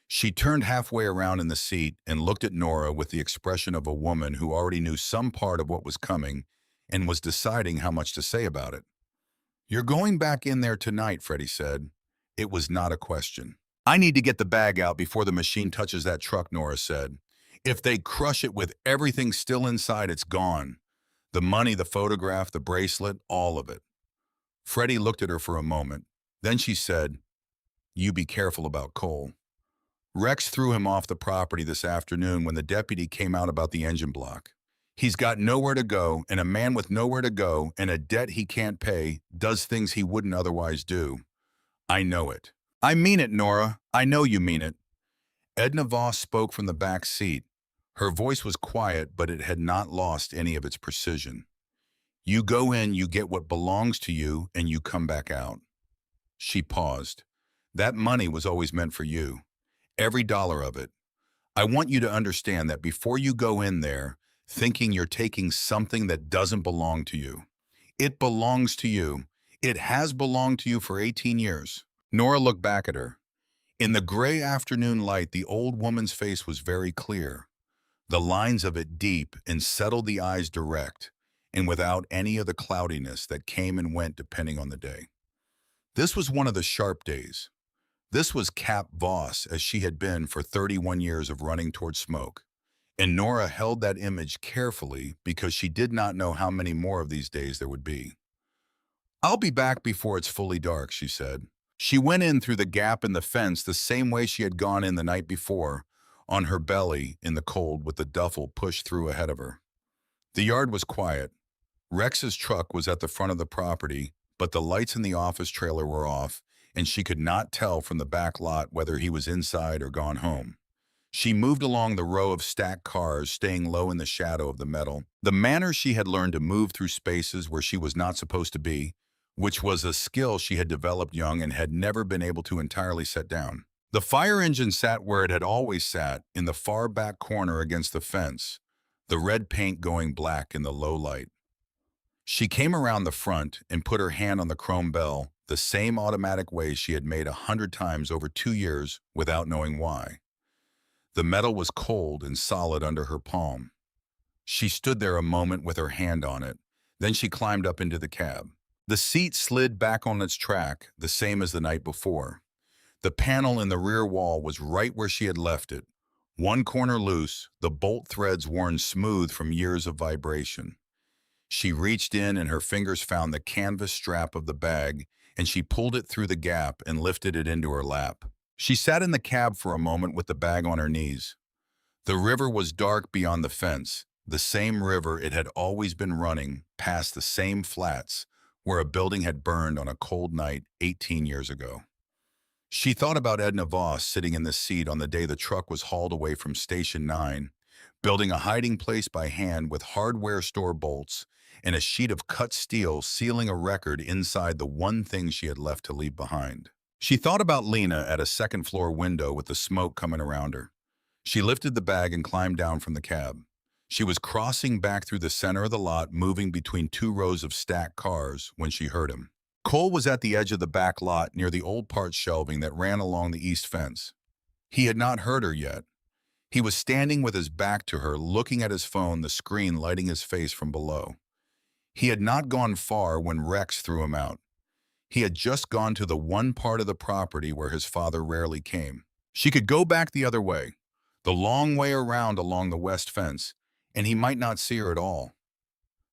She turned halfway around in the seat and looked at Nora with the expression of a woman who already knew some part of what was coming and was deciding how much to say about it. "You're going back in there tonight," Freddie said. It was not a question. "I need to get the bag out before the machine touches that truck," Nora said. "If they crush it with everything still inside, it's gone. The money, the photograph, the bracelet, all of it." Freddie looked at her for a moment. Then she said, "You be careful about Cole. Rex threw him off the property this afternoon when the deputy came out about the engine block. He's got nowhere to go, and a man with nowhere to go and a debt he can't pay does things he wouldn't otherwise do. I know it." "I mean it, Nora. I know you mean it." Edna Voss spoke from the back seat. Her voice was quiet, but it had not lost any of its precision. "You go in, you get what belongs to you, and you come back out." She paused. "That money was always meant for you. Every dollar of it. I want you to understand that before you go in there, thinking you're taking something that doesn't belong to you. It belongs to you. It has belonged to you for 18 years. Nora looked back at her. In the gray afternoon light, the old woman's face was very clear. The lines of it deep and settled, the eyes direct, and without any of the cloudiness that came and went depending on the day. This was one of the sharp days. This was Cap Voss as she had been for 31 years of running toward smoke. And Nora held that image carefully because she did not know how many more of these days there would be. "I'll be back before it's fully dark," she said. She went in through the gap in the fence the same way she had gone in the night before, on her belly in the cold with the duffel pushed through ahead of her. The yard was quiet. Rex's truck was at the front of the property, but the lights in the office trailer were off, and she could not tell from the back lot whether he was inside or gone home. She moved along the row of stacked cars, staying low in the shadow of the metal, the manner she had learned to move through spaces where she was not supposed to be, which was a skill she had developed young and had never been able to entirely set down. The fire engine sat where it had always sat, in the far back corner against the fence, the red paint going black in the low light. She came around the front and put her hand on the chrome bell, the same automatic way she had made 100 times over 2 years without knowing why. The metal was cold and solid under her palm. She stood there a moment with her hand on it. Then she climbed up into the cab. The seat slid back on its track, the same as the night before. The panel in the rear wall was right where she had left it, one corner loose, the bolt threads worn smooth from years of vibration. She reached in and her fingers found the canvas strap of the bag, and she pulled it through the gap and lifted it into her lap. She sat in the cab for a moment with the bag on her knees. The river was dark beyond the fence, the same river it had always been running past the same flats where a building had burned on a cold night 18 years ago. She thought about Edna Voss sitting in the seat on the day the truck was hauled away from Station 9, building a hiding place by hand with hardware store bolts and a sheet of cut steel sealing a record inside the one thing she had left to leave behind. She thought about Lena at a second-floor window with the smoke coming around her. She lifted the bag and climbed down from the cab. She was crossing back through the center of the lot, moving between 2 rows of stacked cars, when she heard him. Cole was at the edge of the back lot near the old parts shelving that ran along the east fence. He had not heard her yet. He was standing with his back to her, looking at his phone, the screen lighting his face from below. He had not gone far when Rex threw him out. He had just gone to the one part of the property where his father rarely came. She could go back the other way, the long way around along the west fence, and he might not see her at all.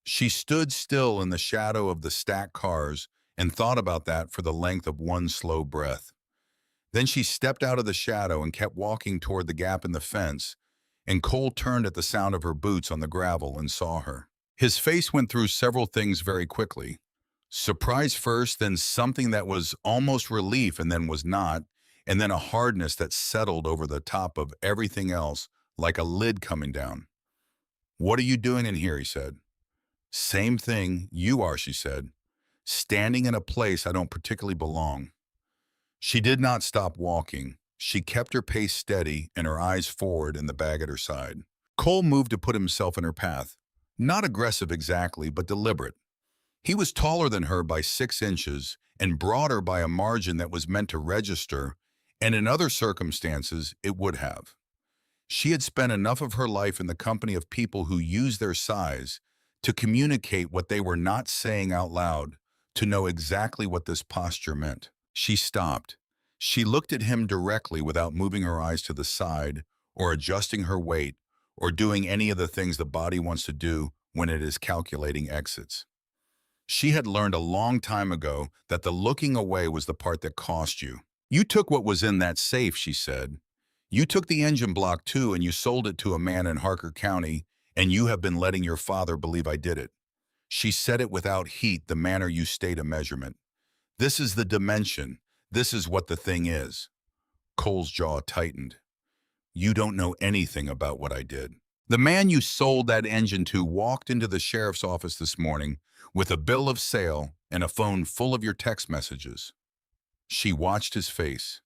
She stood still in the shadow of the stacked cars and thought about that for the length of one slow breath. Then she stepped out of the shadow and kept walking toward the gap in the fence, and Cole turned at the sound of her boots on the gravel and saw her. His face went through several things very quickly. Surprise first, then something that was almost relief and then was not, and then a hardness that settled over the top of everything else like a lid coming down. "What are you doing in here?" he said. "Same thing you are," she said. "Standing in a place I don't particularly belong." She did not stop walking. She kept her pace steady and her eyes forward and the bag at her side. Cole moved to put himself in her path. Not aggressive exactly, but deliberate. He was taller than her by 6 inches and broader by a margin that was meant to register, and in other circumstances it would have. She had spent enough of her life in the company of people who used their size to communicate what they were not saying out loud, to know exactly what this posture meant. She stopped. She looked at him directly without moving her eyes to the side or adjusting her weight or doing any of the things the body wants to do when it is calculating exits. She had learned a long time ago that the looking away was the part that cost you. "You took what was in that safe," she said. "You took the engine block too, and you sold it to a man in Harker County, and you have been letting your father believe I did it." She said it without heat, the manner you state a measurement. "This is the dimension. This is what the thing is." Cole's jaw tightened. "You don't know anything about what I did. The man you sold that engine to walked into the sheriff's office this morning with a bill of sale and a phone full of your text messages." She watched his face.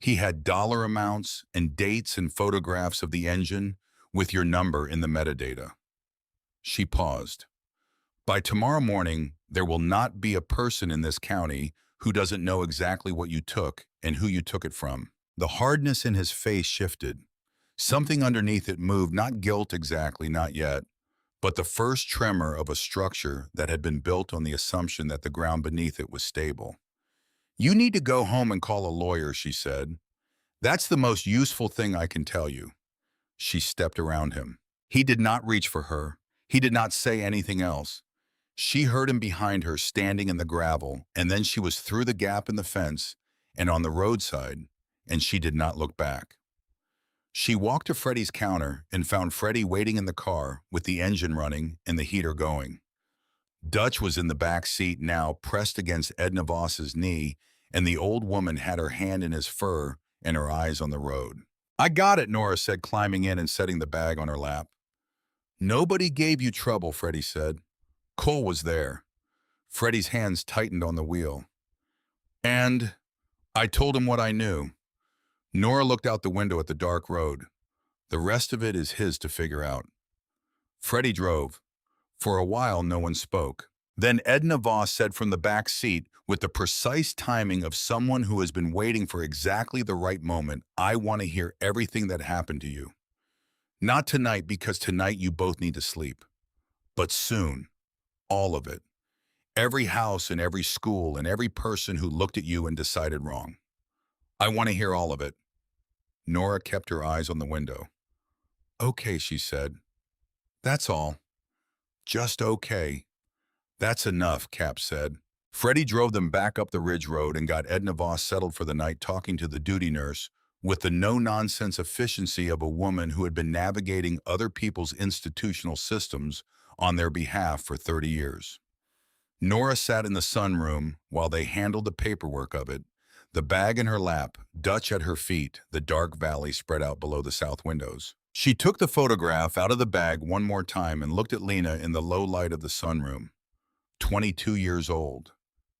He had dollar amounts and dates and photographs of the engine with your number in the metadata. She paused. "By tomorrow morning, there will not be a person in this county who doesn't know exactly what you took and who you took it from." The hardness in his face shifted. Something underneath it moved, not guilt exactly, not yet, but the first tremor of a structure that had been built on the assumption that the ground beneath it was stable. "You need to go home and call a lawyer," she said. "That's the most useful thing I can tell you." She stepped around him. He did not reach for her. He did not say anything else. She heard him behind her, standing in the gravel, and then she was through the gap in the fence and on the roadside, and she did not look back. She walked to Freddie's counter and found Freddie waiting in the car with the engine running and the heater going. Dutch was in the back seat now, pressed against Edna Voss's knee, and the old woman had her hand in his fur and her eyes on the road. "I got it," Nora said, climbing in and setting the bag on her lap. "Nobody gave you trouble," Freddie said. Cole was there. Freddie's hands tightened on the wheel. "And I told him what I knew." Nora looked out the window at the dark road. "The rest of it is his to figure out." Freddie drove. For a while, no one spoke. Then Edna Voss said from the back seat, with the precise timing of someone who has been waiting for exactly the right moment, "I want to hear everything that happened to you. Not tonight, because tonight you both need to sleep. But soon. All of it. Every house and every school and every person who looked at you and decided wrong. I want to hear all of it." Nora kept her eyes on the window. "Okay," she said. "That's all. Just okay." "That's enough," Cap said. Freddie drove them back up the ridge road and got Edna Voss settled for the night, talking to the duty nurse with the no-nonsense efficiency of a woman who had been navigating other people's institutional systems on their behalf for 30 years. Nora sat in the sunroom while they handled the paperwork of it, the bag in her lap, Dutch at her feet, the dark valley spread out below the south windows. She took the photograph out of the bag one more time and looked at Lena in the low light of the sunroom. 22 years old.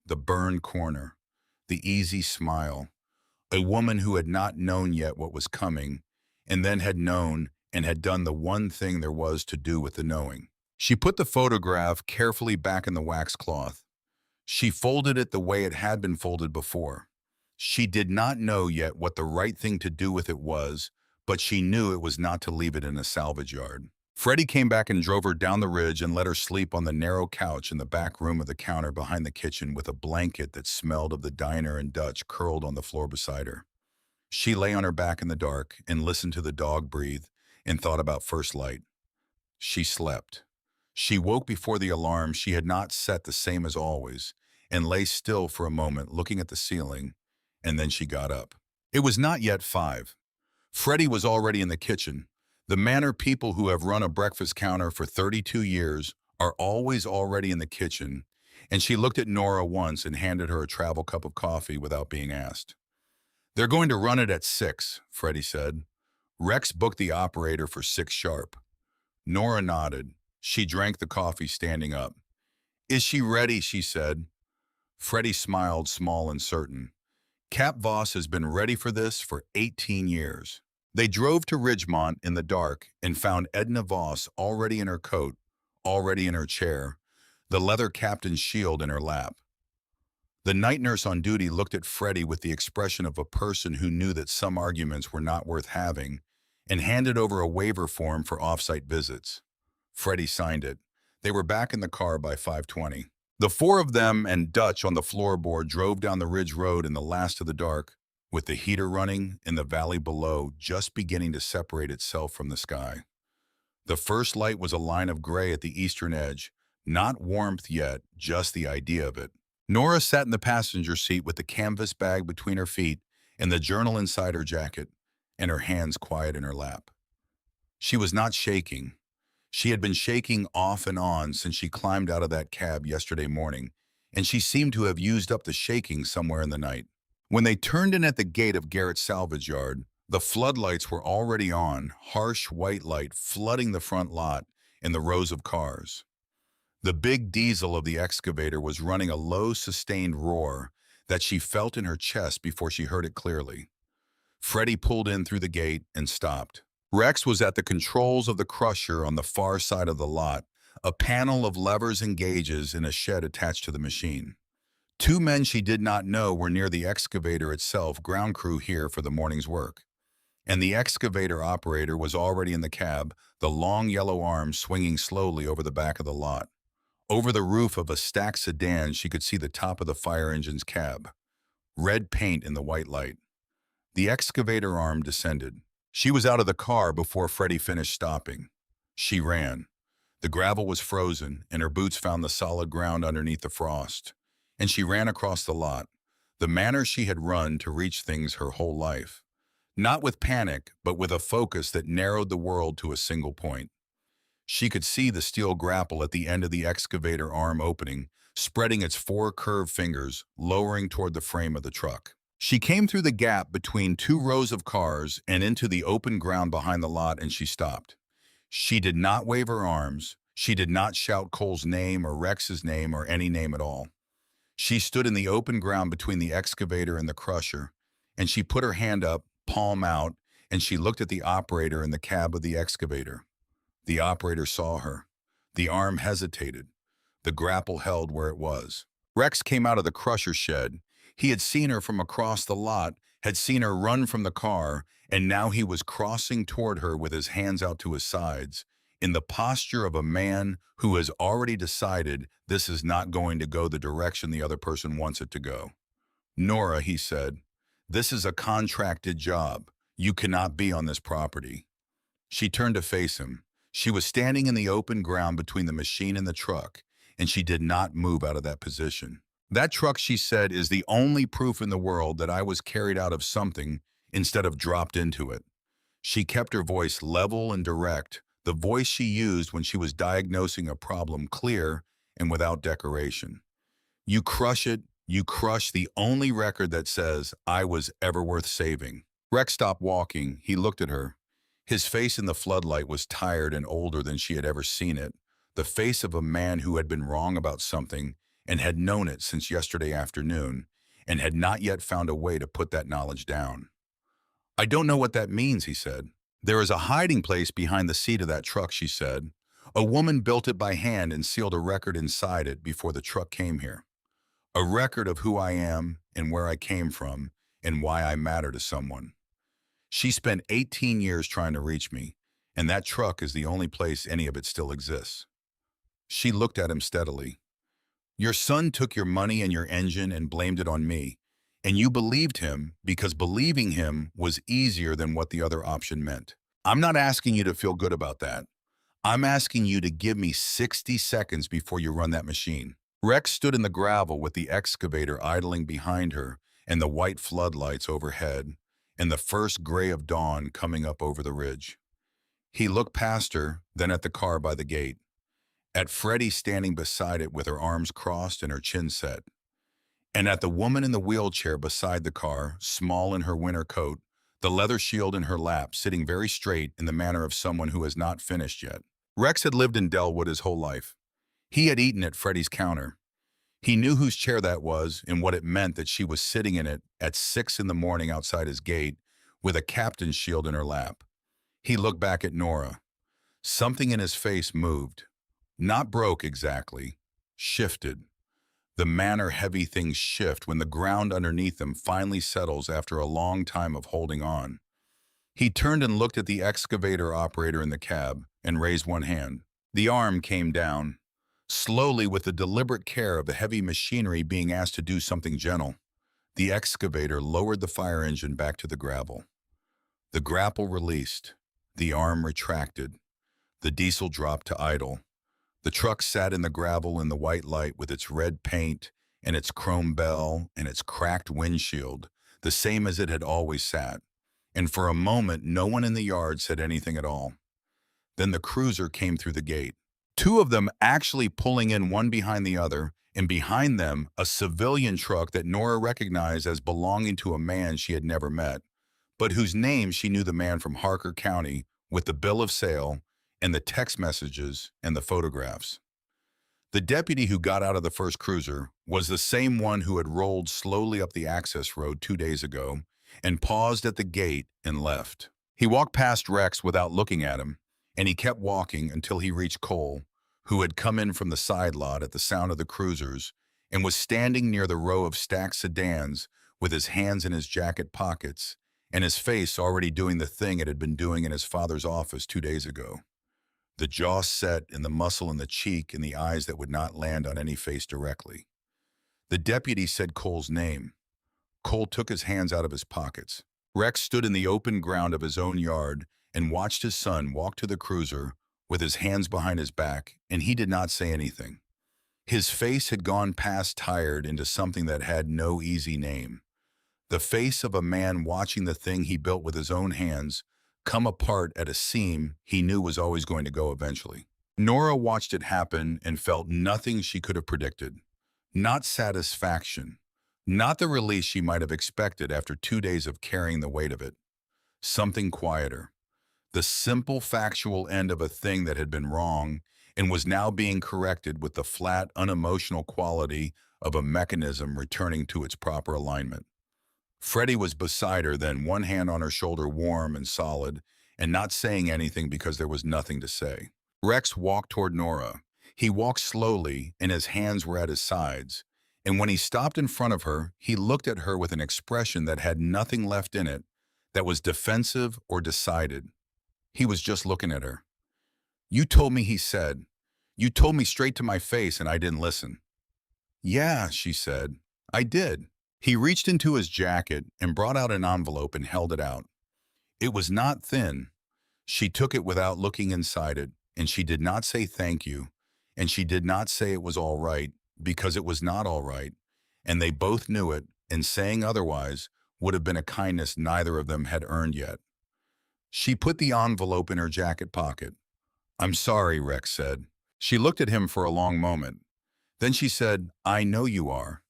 The burned corner. The easy smile. A woman who had not known yet what was coming, and then had known and had done the one thing there was to do with the knowing. She put the photograph carefully back in the wax cloth. She folded it the way it had been folded before. She did not know yet what the right thing to do with it was, but she knew it was not to leave it in a salvage yard. Freddie came back and drove her down the ridge and let her sleep on the narrow couch in the back room of the counter behind the kitchen with a blanket that smelled of the diner and Dutch curled on the floor beside her. She lay on her back in the dark and listened to the dog breathe and thought about first light. She slept. She woke before the alarm she had not set the same as always and lay still for a moment looking at the ceiling, and then she got up. It was not yet 5. Freddie was already in the kitchen. The manner people who have run a breakfast counter for 32 years are always already in the kitchen, and she looked at Nora once and handed her a travel cup of coffee without being asked. "They're going to run it at 6, Freddie said. Rex booked the operator for 6 sharp. Nora nodded. She drank the coffee standing up. "Is she ready?" she said. Freddie smiled, small and certain. "Cap Voss has been ready for this for 18 years. They drove to Ridgemont in the dark and found Edna Voss already in her coat, already in her chair, the leather captain's shield in her lap. The night nurse on duty looked at Freddie with the expression of a person who knew that some arguments were not worth having and handed over a waiver form for off-site visits. Freddie signed it. They were back in the car by 5:20. The 4 of them and Dutch on the floorboard drove down the ridge road in the last of the dark, with the heater running and the valley below just beginning to separate itself from the sky. The first light was a line of gray at the eastern edge, not warmth yet, just the idea of it. Nora sat in the passenger seat with the canvas bag between her feet and the journal inside her jacket, and her hands quiet in her lap. She was not shaking. She had been shaking off and on since she climbed out of that cab yesterday morning, and she seemed to have used up the shaking somewhere in the night. When they turned in at the gate of Garrett's salvage yard, the floodlights were already on, harsh white light flooding the front lot and the rows of cars. The big diesel of the excavator was running a low, sustained roar that she felt in her chest before she heard it clearly. Freddie pulled in through the gate and stopped. Rex was at the controls of the crusher on the far side of the lot, a panel of levers and gauges in a shed attached to the machine. 2 men she did not know were near the excavator itself, ground crew here for the morning's work. And the excavator operator was already in the cab, the long yellow arm swinging slowly over the back of the lot. Over the roof of a stacked sedan, she could see the top of the fire engine's cab. Red paint in the white light. The excavator arm descended. She was out of the car before Freddie finished stopping. She ran. The gravel was frozen, and her boots found the solid ground underneath the frost. And she ran across the lot, the manner she had run to reach things her whole life. Not with panic, but with a focus that narrowed the world to a single point. She could see the steel grapple at the end of the excavator arm opening, spreading its 4 curved fingers, lowering toward the frame of the truck. She came through the gap between 2 rows of cars and into the open ground behind the lot, and she stopped. She did not wave her arms. She did not shout Cole's name or Rex's name or any name at all. She stood in the open ground between the excavator and the crusher, and she put her hand up, palm out, and she looked at the operator in the cab of the excavator. The operator saw her. The arm hesitated. The grapple held where it was. Rex came out of the crusher shed. He had seen her from across the lot, had seen her run from the car, and now he was crossing toward her with his hands out to his sides, in the posture of a man who has already decided this is not going to go the direction the other person wants it to go. "Nora," he said, "this is a contracted job. You cannot be on this property." She turned to face him. She was standing in the open ground between the machine and the truck, and she did not move out of that position. "That truck," she said, "is the only proof in the world that I was carried out of something instead of dropped into it." She kept her voice level and direct, the voice she used when she was diagnosing a problem, clear and without decoration. "You crush it. You crush the only record that says I was ever worth saving." Rex stopped walking. He looked at her. His face in the floodlight was tired and older than she had ever seen it, the face of a man who had been wrong about something and had known it since yesterday afternoon, and had not yet found a way to put that knowledge down. "I don't know what that means," he said. "There is a hiding place behind the seat of that truck," she said. "A woman built it by hand and sealed a record inside it before the truck came here. A record of who I am and where I came from and why I matter to someone. She spent 18 years trying to reach me, and that truck is the only place any of it still exists. She looked at him steadily. Your son took your money and your engine and blamed it on me, and you believed him because believing him was easier than what the other option meant. I'm not asking you to feel good about that. I'm asking you to give me 60 seconds before you run that machine. Rex stood in the gravel with the excavator idling behind her and the white floodlights overhead and the first gray of dawn coming up over the ridge. He looked past her, then at the car by the gate, at Freddie standing beside it with her arms crossed and her chin set, and at the woman in the wheelchair beside the car, small in her winter coat, the leather shield in her lap, sitting very straight in the manner of someone who has not finished yet. Rex had lived in Delwood his whole life. He had eaten at Freddie's counter. He knew whose chair that was and what it meant that she was sitting in it at 6 in the morning outside his gate with a captain's shield in her lap. He looked back at Nora. Something in his face moved. Not broke exactly, shifted. The manner heavy things shift when the ground underneath them finally settles after a long time of holding on. He turned and looked at the excavator operator in the cab and raised one hand. The arm came down, slowly with the deliberate care of the heavy machinery being asked to do something gentle. The excavator lowered the fire engine back to the gravel. The grapple released. The arm retracted. The diesel dropped to idle. The truck sat in the gravel in the white light with its red paint and its chrome bell and its cracked windshield, the same as it had always sat. And for a moment, no one in the yard said anything at all. Then the cruiser came through the gate. Two of them actually pulling in one behind the other, and behind them, a civilian truck that Nora recognized as belonging to a man she had never met, but whose name she knew the man from Harker County with the bill of sale and the text messages and the photographs. The deputy who got out of the first cruiser was the same one who had rolled slowly up the access road 2 days ago and paused at the gate and left. He walked past Rex without looking at him, and he kept walking until he reached Cole, who had come in from the side lot at the sound of the cruisers and was standing near the row of stacked sedans with his hands in his jacket pockets and his face already doing the thing it had been doing in his father's office 2 days ago. The jaw set and the muscle in the cheek and the eyes that would not land on any face directly. The deputy said Cole's name. Cole took his hands out of his pockets. Rex stood in the open ground of his own yard and watched his son walk to the cruiser with his hands behind his back, and he did not say anything. His face had gone past tired into something that had no easy name. The face of a man watching the thing he built with his own hands come apart at a seam he knew was always going to go eventually. Nora watched it happen and felt nothing she could have predicted. Not satisfaction. Not the release she might have expected after 2 days of carrying the weight of it. Something quieter. The simple factual end of a thing that had been wrong and was now being corrected with the flat, unemotional quality of a mechanism returning to its proper alignment. Freddie was beside her then, one hand on her shoulder, warm and solid, and not saying anything because there was nothing to say. Rex walked toward Nora. He walked slowly, and his hands were at his sides. And when he stopped in front of her, he looked at her with an expression that had nothing left in it, that was defensive or decided. He was just looking at her. "You told me," he said. "You told me straight to my face, and I didn't listen." "Yeah," she said. "I did." He reached into his jacket and brought out an envelope and held it out. It was not thin. She took it without looking inside it, and she did not say thank you, and she did not say it was all right, because it was not all right, and they both knew it, and saying otherwise would have been a kindness neither of them had earned yet. She put the envelope in her jacket pocket. "I'm sorry," Rex said. She looked at him for a long moment. Then she said, "I know you are."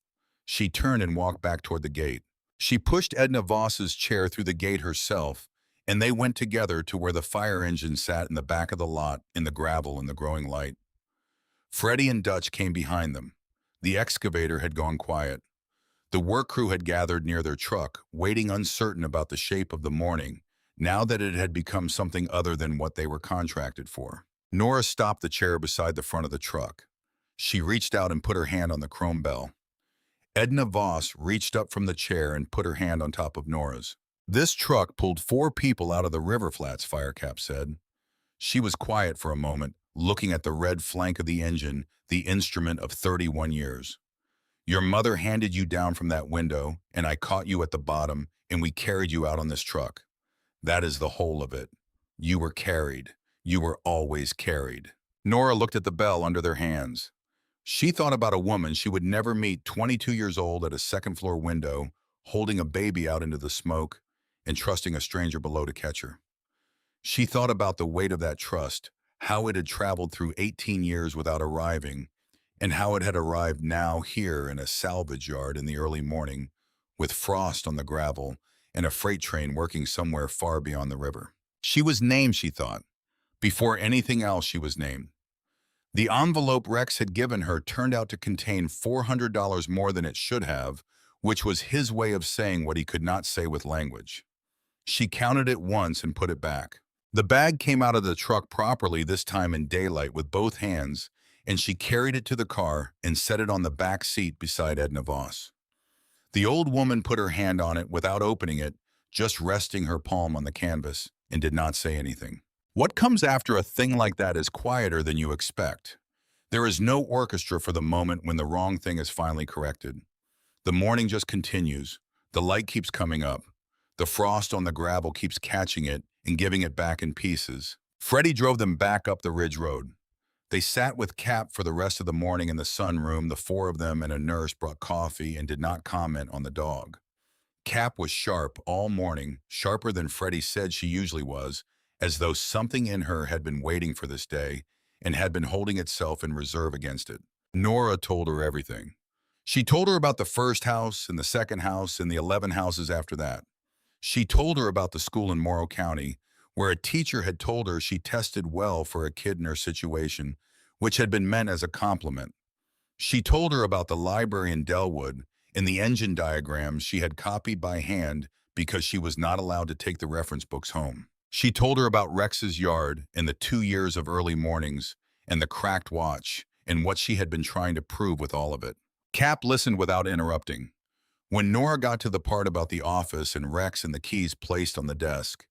She turned and walked back toward the gate. She pushed Edna Voss's chair through the gate herself, and they went together to where the fire engine sat in the back of the lot in the gravel in the growing light. Freddie and Dutch came behind them. The excavator had gone quiet. The work crew had gathered near their truck, waiting uncertain about the shape of the morning, now that it had become something other than what they were contracted for. Nora stopped the chair beside the front of the truck. She reached out and put her hand on the chrome bell. Edna Voss reached up from the chair and put her hand on top of Nora's. "This truck pulled 4 people out of the river flats," Firecap said. She was quiet for a moment, looking at the red flank of the engine, the instrument of 31 years. Your mother handed you down from that window, and I caught you at the bottom, and we carried you out on this truck. That is the whole of it. You were carried. You were always carried. Nora looked at the bell under their hands. She thought about a woman she would never meet, 22 years old at a second-floor window, holding a baby out into the smoke and trusting a stranger below to catch her. She thought about the weight of that trust, how it had traveled through 18 years without arriving, and how it had arrived now here in a salvage yard in the early morning, with frost on the gravel and a freight train working somewhere far beyond the river. She was named, she thought. Before anything else, she was named. The envelope Rex had given her turned out to contain $400 more than it should have, which was his way of saying what he could not say with language. She counted it once and put it back. The bag came out of the truck properly, this time in daylight, with both hands, and she carried it to the car and set it on the back seat beside Edna Voss. The old woman put her hand on it without opening it, just resting her palm on the canvas, and did not say anything. What comes after a thing like that is quieter than you expect. There is no orchestra for the moment when the wrong thing is finally corrected. The morning just continues. The light keeps coming up. The frost on the gravel keeps catching it and giving it back in pieces. Freddie drove them back up the ridge road. They sat with Cap for the rest of the morning in the sunroom. The four of them and a nurse brought coffee and did not comment on the dog. Cap was sharp all morning, sharper than Freddie said she usually was, as though something in her had been waiting for this day and had been holding itself in reserve against it. Nora told her everything. She told her about the first house and the second house and the 11 houses after that. She told her about the school in Morrow County, where a teacher had told her she tested well for a kid in her situation, which had been meant as a compliment. She told her about the library in Delwood and the engine diagrams she had copied by hand because she was not allowed to take the reference books home. She told her about Rex's yard and the 2 years of early mornings and the cracked watch and what she had been trying to prove with all of it. Cap listened without interrupting. When Nora got to the part about the office and Rex and the keys placed on the desk,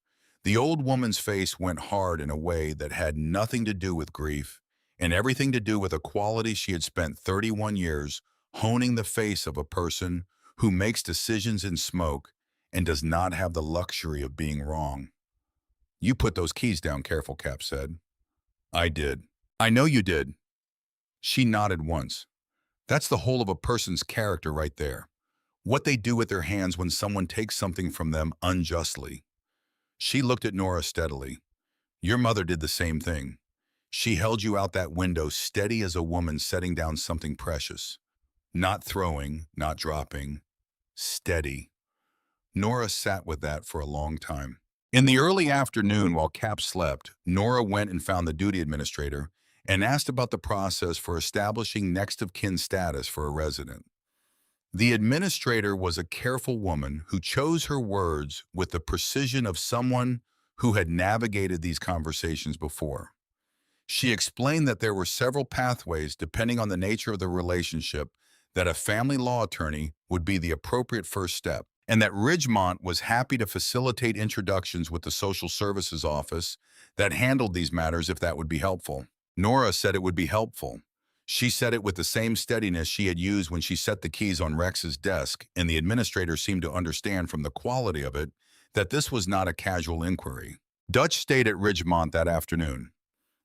the old woman's face went hard in a way that had nothing to do with grief and everything to do with a quality she had spent 31 years honing the face of a person who makes decisions in smoke and does not have the luxury of being wrong. You put those keys down careful, Cap said. I did. I know you did. She nodded once. That's the whole of a person's character right there. What they do with their hands when someone takes something from them unjustly. She looked at Nora steadily. Your mother did the same thing. She held you out that window steady as a woman setting down something precious. Not throwing, not dropping. Steady. Nora sat with that for a long time. In the early afternoon, while Cap slept, Nora went and found the duty administrator and asked about the process for establishing next of kin status for a resident. The administrator was a careful woman who chose her words with the precision of someone who had navigated these conversations before. She explained that there were several pathways depending on the nature of the relationship, that a family law attorney would be the appropriate first step, and that Ridgemont was happy to facilitate introductions with the social services office that handled these matters if that would be helpful. Nora said it would be helpful. She said it with the same steadiness she had used when she set the keys on Rex's desk, and the administrator seemed to understand from the quality of it that this was not a casual inquiry. Dutch stayed at Ridgemont that afternoon.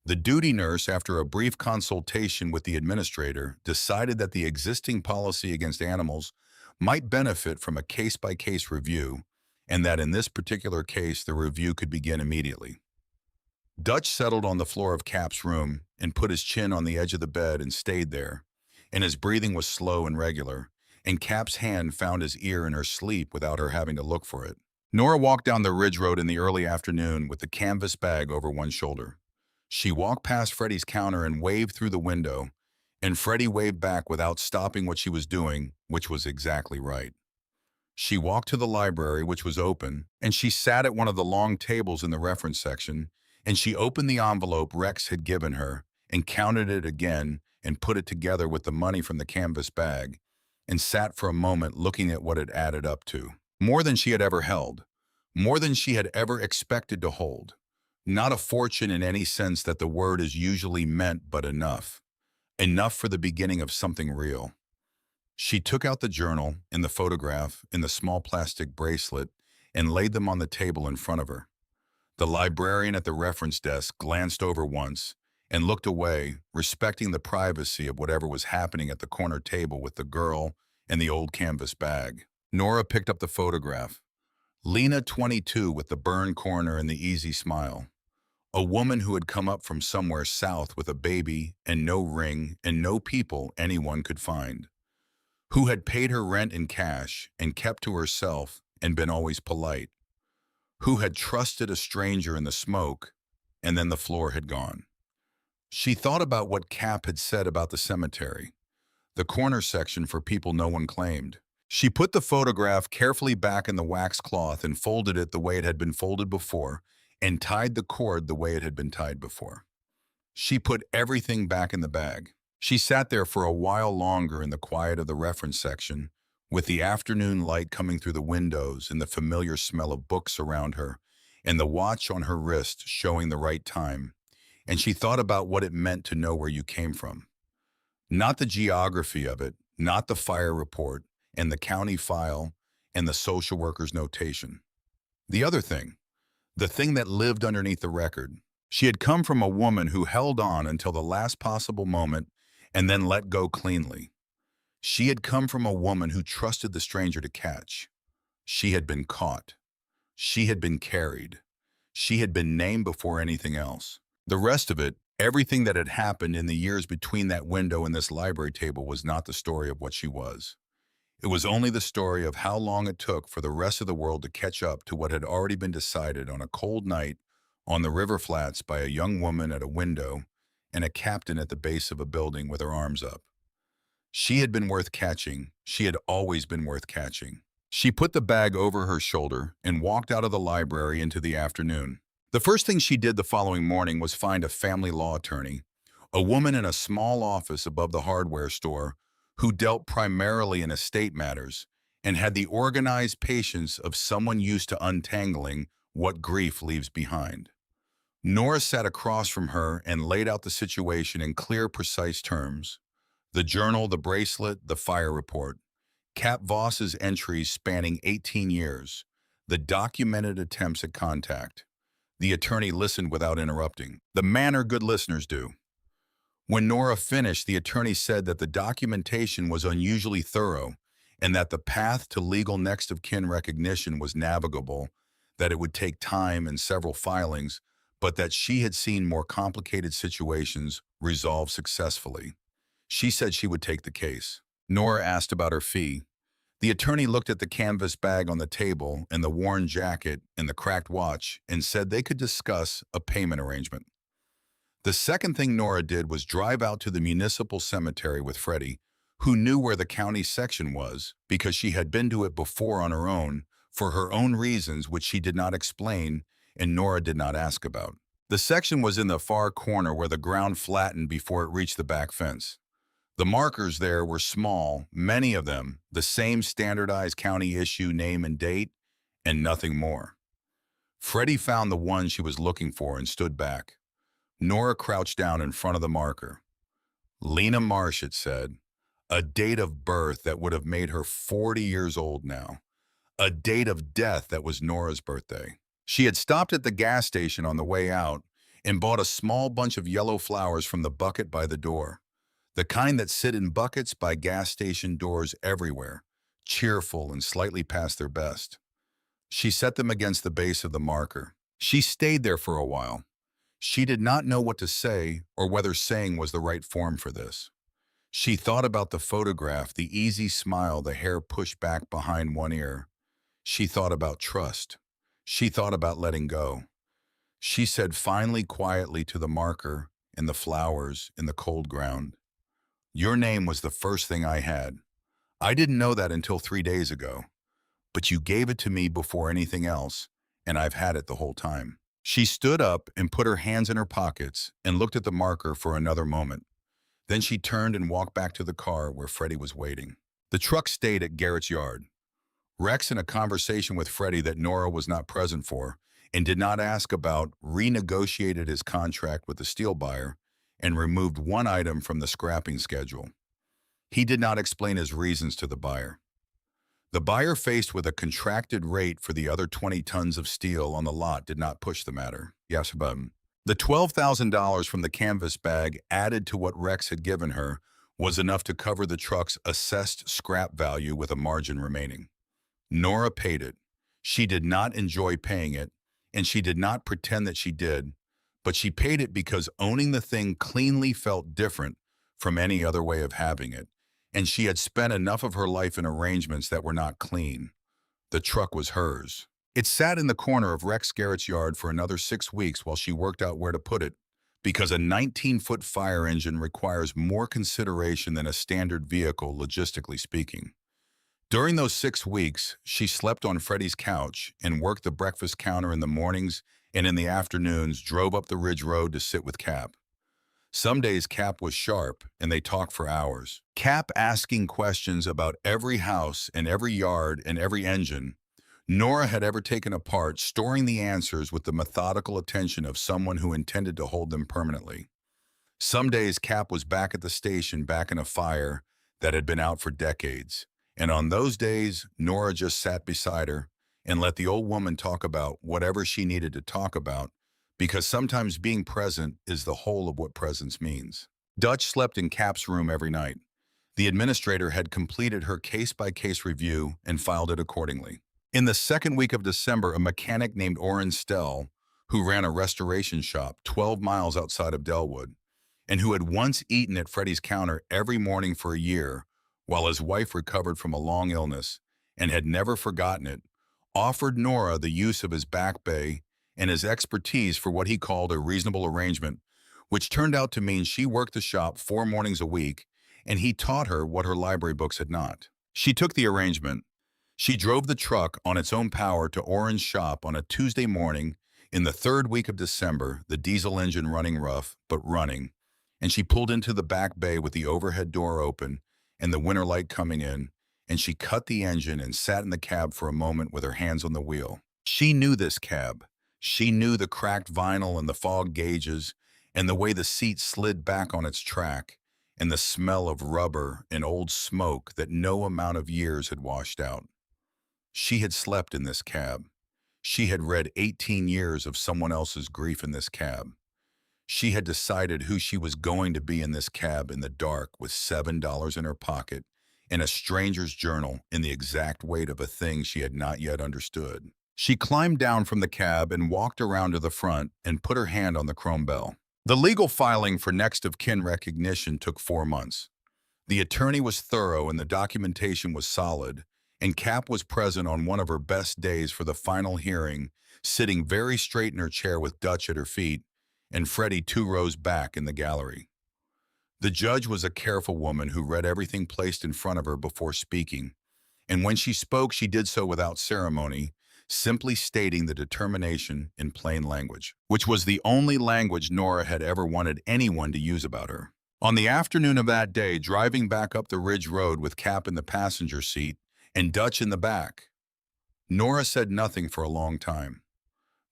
The duty nurse, after a brief consultation with the administrator, decided that the existing policy against animals might benefit from a case-by-case review, and that in this particular case the review could begin immediately. Dutch settled on the floor of Cap's room and put his chin on the edge of the bed and stayed there, and his breathing was slow and regular, and Cap's hand found his ear in her sleep without her having to look for it. Nora walked down the ridge road in the early afternoon with the canvas bag over one shoulder. She walked past Freddie's counter and waved through the window, and Freddie waved back without stopping what she was doing, which was exactly right. She walked to the library, which was open, and she sat at one of the long tables in the reference section, and she opened the envelope Rex had given her and counted it again and put it together with the money from the canvas bag, and sat for a moment looking at what it added up to. More than she had ever held, more than she had ever expected to hold. Not a fortune in any sense that the word is usually meant, but enough. Enough for the beginning of something real. She took out the journal and the photograph in the small plastic bracelet and laid them on the table in front of her. The librarian at the reference desk glanced over once and looked away, respecting the privacy of whatever was happening at the corner table with the girl and the old canvas bag. Nora picked up the photograph. Lena, 22, with the burned corner and the easy smile. A woman who had come up from somewhere south with a baby and no ring and no people anyone could find. Who had paid her rent in cash and kept to herself and been always polite. Who had trusted a stranger in the smoke, and then the floor had gone. She thought about what Cap had said about the cemetery, the corner section for people no one claimed. She put the photograph carefully back in the wax cloth and folded it the way it had been folded before, and tied the cord the way it had been tied before. She put everything back in the bag. She sat there for a while longer in the quiet of the reference section, with the afternoon light coming through the windows and the familiar smell of books around her, and the watch on her wrist showing the right time. And she thought about what it meant to know where you came from. Not the geography of it, not the fire report, and the county file, and the social worker's notation. The other thing, the thing that lived underneath the record. She had come from a woman who held on until the last possible moment and then let go cleanly. She had come from a woman who trusted the stranger to catch. She had been caught. She had been carried. She had been named before anything else. The rest of it, everything that had happened in the years between that window and this library table, was not the story of what she was. It was only the story of how long it took for the rest of the world to catch up to what had already been decided on a cold night on the river flats by a young woman at a window and a captain at the base of a building with her arms up. She had been worth catching. She had always been worth catching. She put the bag over her shoulder and walked out of the library into the afternoon. The first thing she did the following morning was find a family law attorney, a woman in a small office above the hardware store who dealt primarily in estate matters and had the organized patience of someone used to untangling what grief leaves behind. Nora sat across from her and laid out the situation in clear, precise terms. The journal, the bracelet, the fire report. Cap Voss's entries spanning 18 years. The documented attempts at contact. The attorney listened without interrupting. The manner good listeners do. When Nora finished, the attorney said that the documentation was unusually thorough and that the path to legal next of kin recognition was navigable, that it would take time and several filings, but that she had seen more complicated situations resolved successfully. She said she would take the case. Nora asked about her fee. The attorney looked at the canvas bag on the table and the worn jacket and the cracked watch and said they could discuss a payment arrangement. The second thing Nora did was drive out to the municipal cemetery with Freddie, who knew where the county section was because she had been to it before on her own for her own reasons which she did not explain and Nora did not ask about. The section was in the far corner where the ground flattened before it reached the back fence. The markers there were small, many of them the same standardized county issue name and date, and nothing more. Freddie found the one she was looking for and stood back. Nora crouched down in front of the marker. Lena Marsh, it said. A date of birth that would have made her 40 years old now. A date of death that was Nora's birthday. She had stopped at the gas station on the way out and bought a small bunch of yellow flowers from the bucket by the door. The kind that sit in buckets by gas station doors everywhere, cheerful and slightly past their best. She set them against the base of the marker. She stayed there for a while. She did not know what to say or whether saying was the right form for this. She thought about the photograph, the easy smile, the hair pushed back behind one ear. She thought about trust. She thought about letting go. She said finally quietly to the marker and the flowers in the cold ground, "Your name was the first thing I had. I didn't know that until 3 days ago, but you gave it to me before anything else, and I've had it the whole time." She stood up and put her hands in her pockets and looked at the marker for another moment. Then she turned and walked back to the car where Freddie was waiting. The truck stayed at Garrett's yard. Rex, in a conversation with Freddie that Nora was not present for, and did not ask about, renegotiated his contract with the steel buyer, and removed one item from the scrapping schedule. He did not explain his reasons to the buyer. The buyer, faced with a contracted rate for the other 20 tons of steel on the lot, did not push the matter. Yes, but the $12,000 from the canvas bag added to what Rex had given her was enough to cover the truck's assessed scrap value with a margin remaining. Nora paid it. She did not enjoy paying it, and she did not pretend that she did, but she paid it because owning the thing cleanly felt different from any other way of having it, and she had spent enough of her life in arrangements that were not clean. The truck was hers. It sat in the corner of Rex Garrett's yard for another 6 weeks while she worked out where to put it, because a 19-foot fire engine requires more consideration than a standard vehicle, logistically speaking. During those 6 weeks, she slept on Freddie's couch and worked the breakfast counter in the mornings, and in the afternoons drove up the Ridge Road to sit with Cap. Some days Cap was sharp, and they talked for hours. Cap asking questions about every house and every yard and every engine Nora had ever taken apart, storing the answers with the methodical attention of someone who intended to hold them permanently. Some days Cap was back at the station, back in a fire that had been out for decades. And on those days, Nora just sat beside her and let the old woman talk about whatever she needed to talk about, because sometimes being present is the whole of what presence means. Dutch slept in Cap's room every night. The administrator had completed her case-by-case review and filed it accordingly. In the second week of December, a mechanic named Orrin Stell, who ran a restoration shop 12 miles outside of Delwood, and who had once eaten at Freddie's counter every morning for a year, while his wife recovered from a long illness and had never forgotten it, offered Nora the use of his back bay and his expertise for what he called a reasonable arrangement, which turned out to mean she worked the shop 4 mornings a week, and he taught her what her library books had not. She took the arrangement. She drove the truck on its own power to Orrin's shop on a Tuesday morning in the third week of December, the diesel engine running rough, but running, and she pulled into the back bay with the overhead door open and the winter light coming in, and she cut the engine and sat in the cab for a moment with her hands on the wheel. She knew this cab. She knew the cracked vinyl and the fog gauges and the way the seat slid back on its track and the smell of rubber and old smoke that no amount of years had washed out. She had slept in this cab. She had read 18 years of someone else's grief in this cab. She had decided who she was going to be in this cab in the dark with $7 in her pocket and a stranger's journal in the exact weight of a thing she had not yet understood. She climbed down from the cab and walked around to the front and put her hand on the chrome bell. The legal filing for next of kin recognition took 4 months. The attorney was thorough and the documentation was solid, and Cap was present on one of her best days for the final hearing, sitting very straight in her chair with Dutch at her feet and Freddie 2 rows back in the gallery. The judge was a careful woman who read everything placed in front of her before speaking, and when she spoke, she did so without ceremony, simply stating the determination in plain language, which was the only language Nora had ever wanted anyone to use about her. On the afternoon of that day, driving back up the Ridge Road with Cap in the passenger seat and Dutch in the back, Nora said nothing for a long time.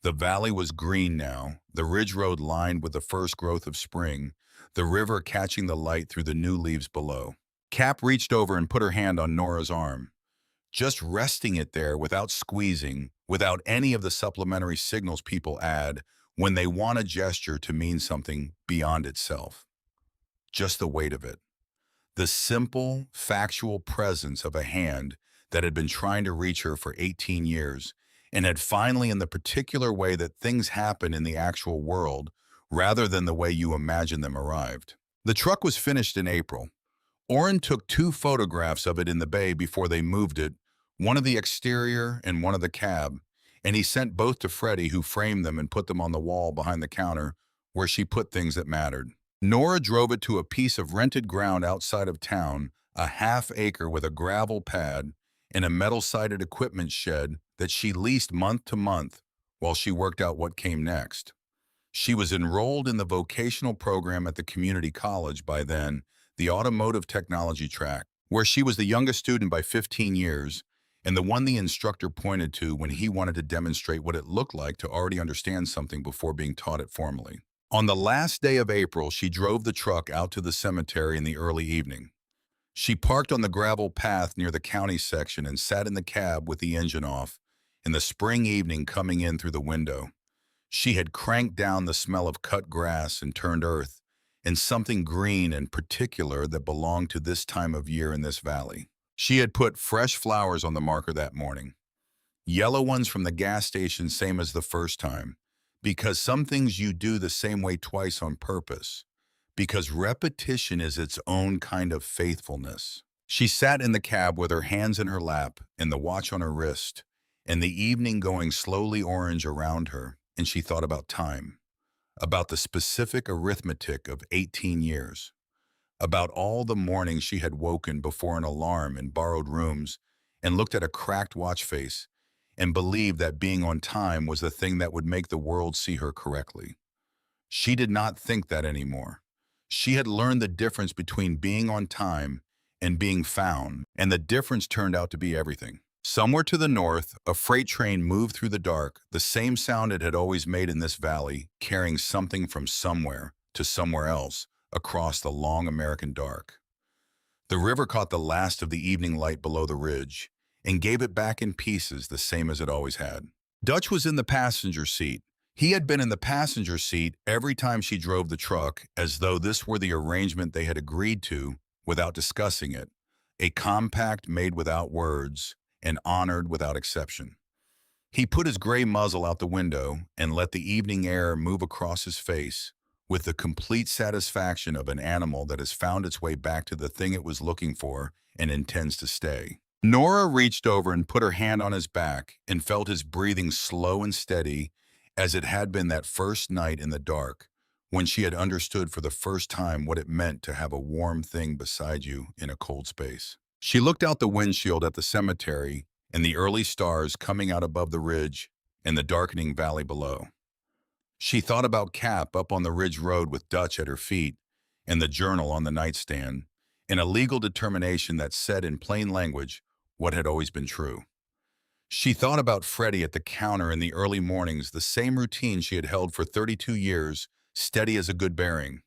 The valley was green now, the Ridge Road lined with the first growth of spring, the river catching the light through the new leaves below. Cap reached over and put her hand on Nora's arm, just resting it there without squeezing, without any of the supplementary signals people add when they want a gesture to mean something beyond itself. Just the weight of it. The simple, factual presence of a hand that had been trying to reach her for 18 years and had finally, in the particular way that things happen in the actual world, rather than the way you imagine them, arrived. The truck was finished in April. Orrin took 2 photographs of it in the bay before they moved it, one of the exterior and one of the cab, and he sent both to Freddie, who framed them and put them on the wall behind the counter where she put things that mattered. Nora drove it to a piece of rented ground outside of town, a half-acre with a gravel pad and a metal-sided equipment shed that she leased month to month while she worked out what came next. She was enrolled in the vocational program at the community college by then, the automotive technology track, where she was the youngest student by 15 years, and the one the instructor pointed to when he wanted to demonstrate what it looked like to already understand something before being taught it formally. On the last day of April, she drove the truck out to the cemetery in the early evening. She parked on the gravel path near the county section and sat in the cab with the engine off, in the spring evening coming in through the window. She had cranked down the smell of cut grass and turned earth, and something green in particular that belonged to this time of year in this valley. She had put fresh flowers on the marker that morning, yellow ones from the gas station, same as the first time, because some things you do the same way twice on purpose, because repetition is its own kind of faithfulness. She sat in the cab with her hands in her lap and the watch on her wrist, and the evening going slowly orange around her, and she thought about time, about the specific arithmetic of 18 years, about all the mornings she had woken before an alarm in borrowed rooms and looked at a cracked watch face and believed that being on time was the thing that would make the world see her correctly. She did not think that anymore. She had learned the difference between being on time and being found, and the difference turned out to be everything. Somewhere to the north, a freight train moved through the dark, the same sound it had always made in this valley, carrying something from somewhere to somewhere else across the long American dark. The river caught the last of the evening light below the ridge and gave it back in pieces, the same as it always had. Dutch was in the passenger seat. He had been in the passenger seat every time she drove the truck, as though this were the arrangement they had agreed to without discussing it, a compact made without words and honored without exception. He put his gray muzzle out the window and let the evening air move across his face with the complete satisfaction of an animal that has found its way back to the thing it was looking for and intends to stay. Nora reached over and put her hand on his back and felt his breathing slow and steady as it had been that first night in the dark when she had understood for the first time what it meant to have a warm thing beside you in a cold space. She looked out the windshield at the cemetery and the early stars coming out above the ridge and the darkening valley below. She thought about Cap up on the ridge road with Dutch at her feet and the journal on the nightstand, and a legal determination that said in plain language what had always been true. She thought about Freddie at the counter in the early mornings, the same routine she had held for 32 years, steady as a good bearing.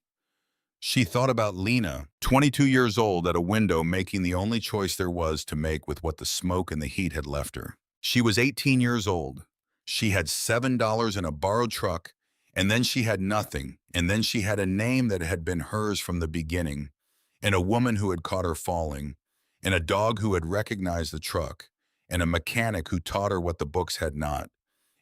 She thought about Lena, 22 years old, at a window making the only choice there was to make with what the smoke and the heat had left her. She was 18 years old. She had $7 in a borrowed truck, and then she had nothing, and then she had a name that had been hers from the beginning, and a woman who had caught her falling, and a dog who had recognized the truck, and a mechanic who taught her what the books had not,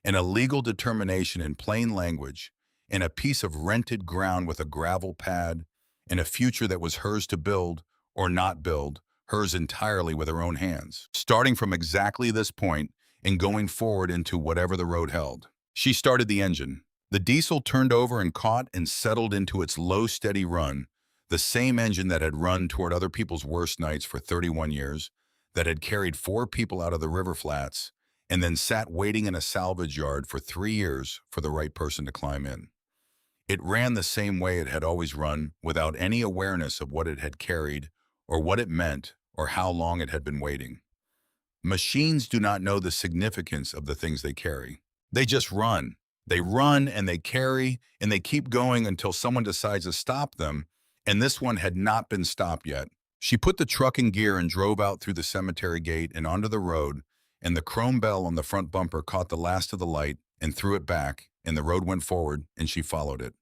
and a legal determination in plain language, and a piece of rented ground with a gravel pad, and a future that was hers to build or not build, hers entirely with her own hands, starting from exactly this point and going forward into whatever the road held. She started the engine. The diesel turned over and caught and settled into its low, steady run, the same engine that had run toward other people's worst nights for 31 years, that had carried 4 people out of the river flats, and then sat waiting in a salvage yard for 3 years for the right person to climb in. It ran the same way it had always run, without any awareness of what it had carried, or what it meant, or how long it had been waiting. Machines do not know the significance of the things they carry. They just run. They run and they carry and they keep going until someone decides to stop them, and this one had not been stopped yet. She put the truck in gear and drove out through the cemetery gate and onto the road, and the chrome bell on the front bumper caught the last of the light and threw it back, and the road went forward, and she followed it.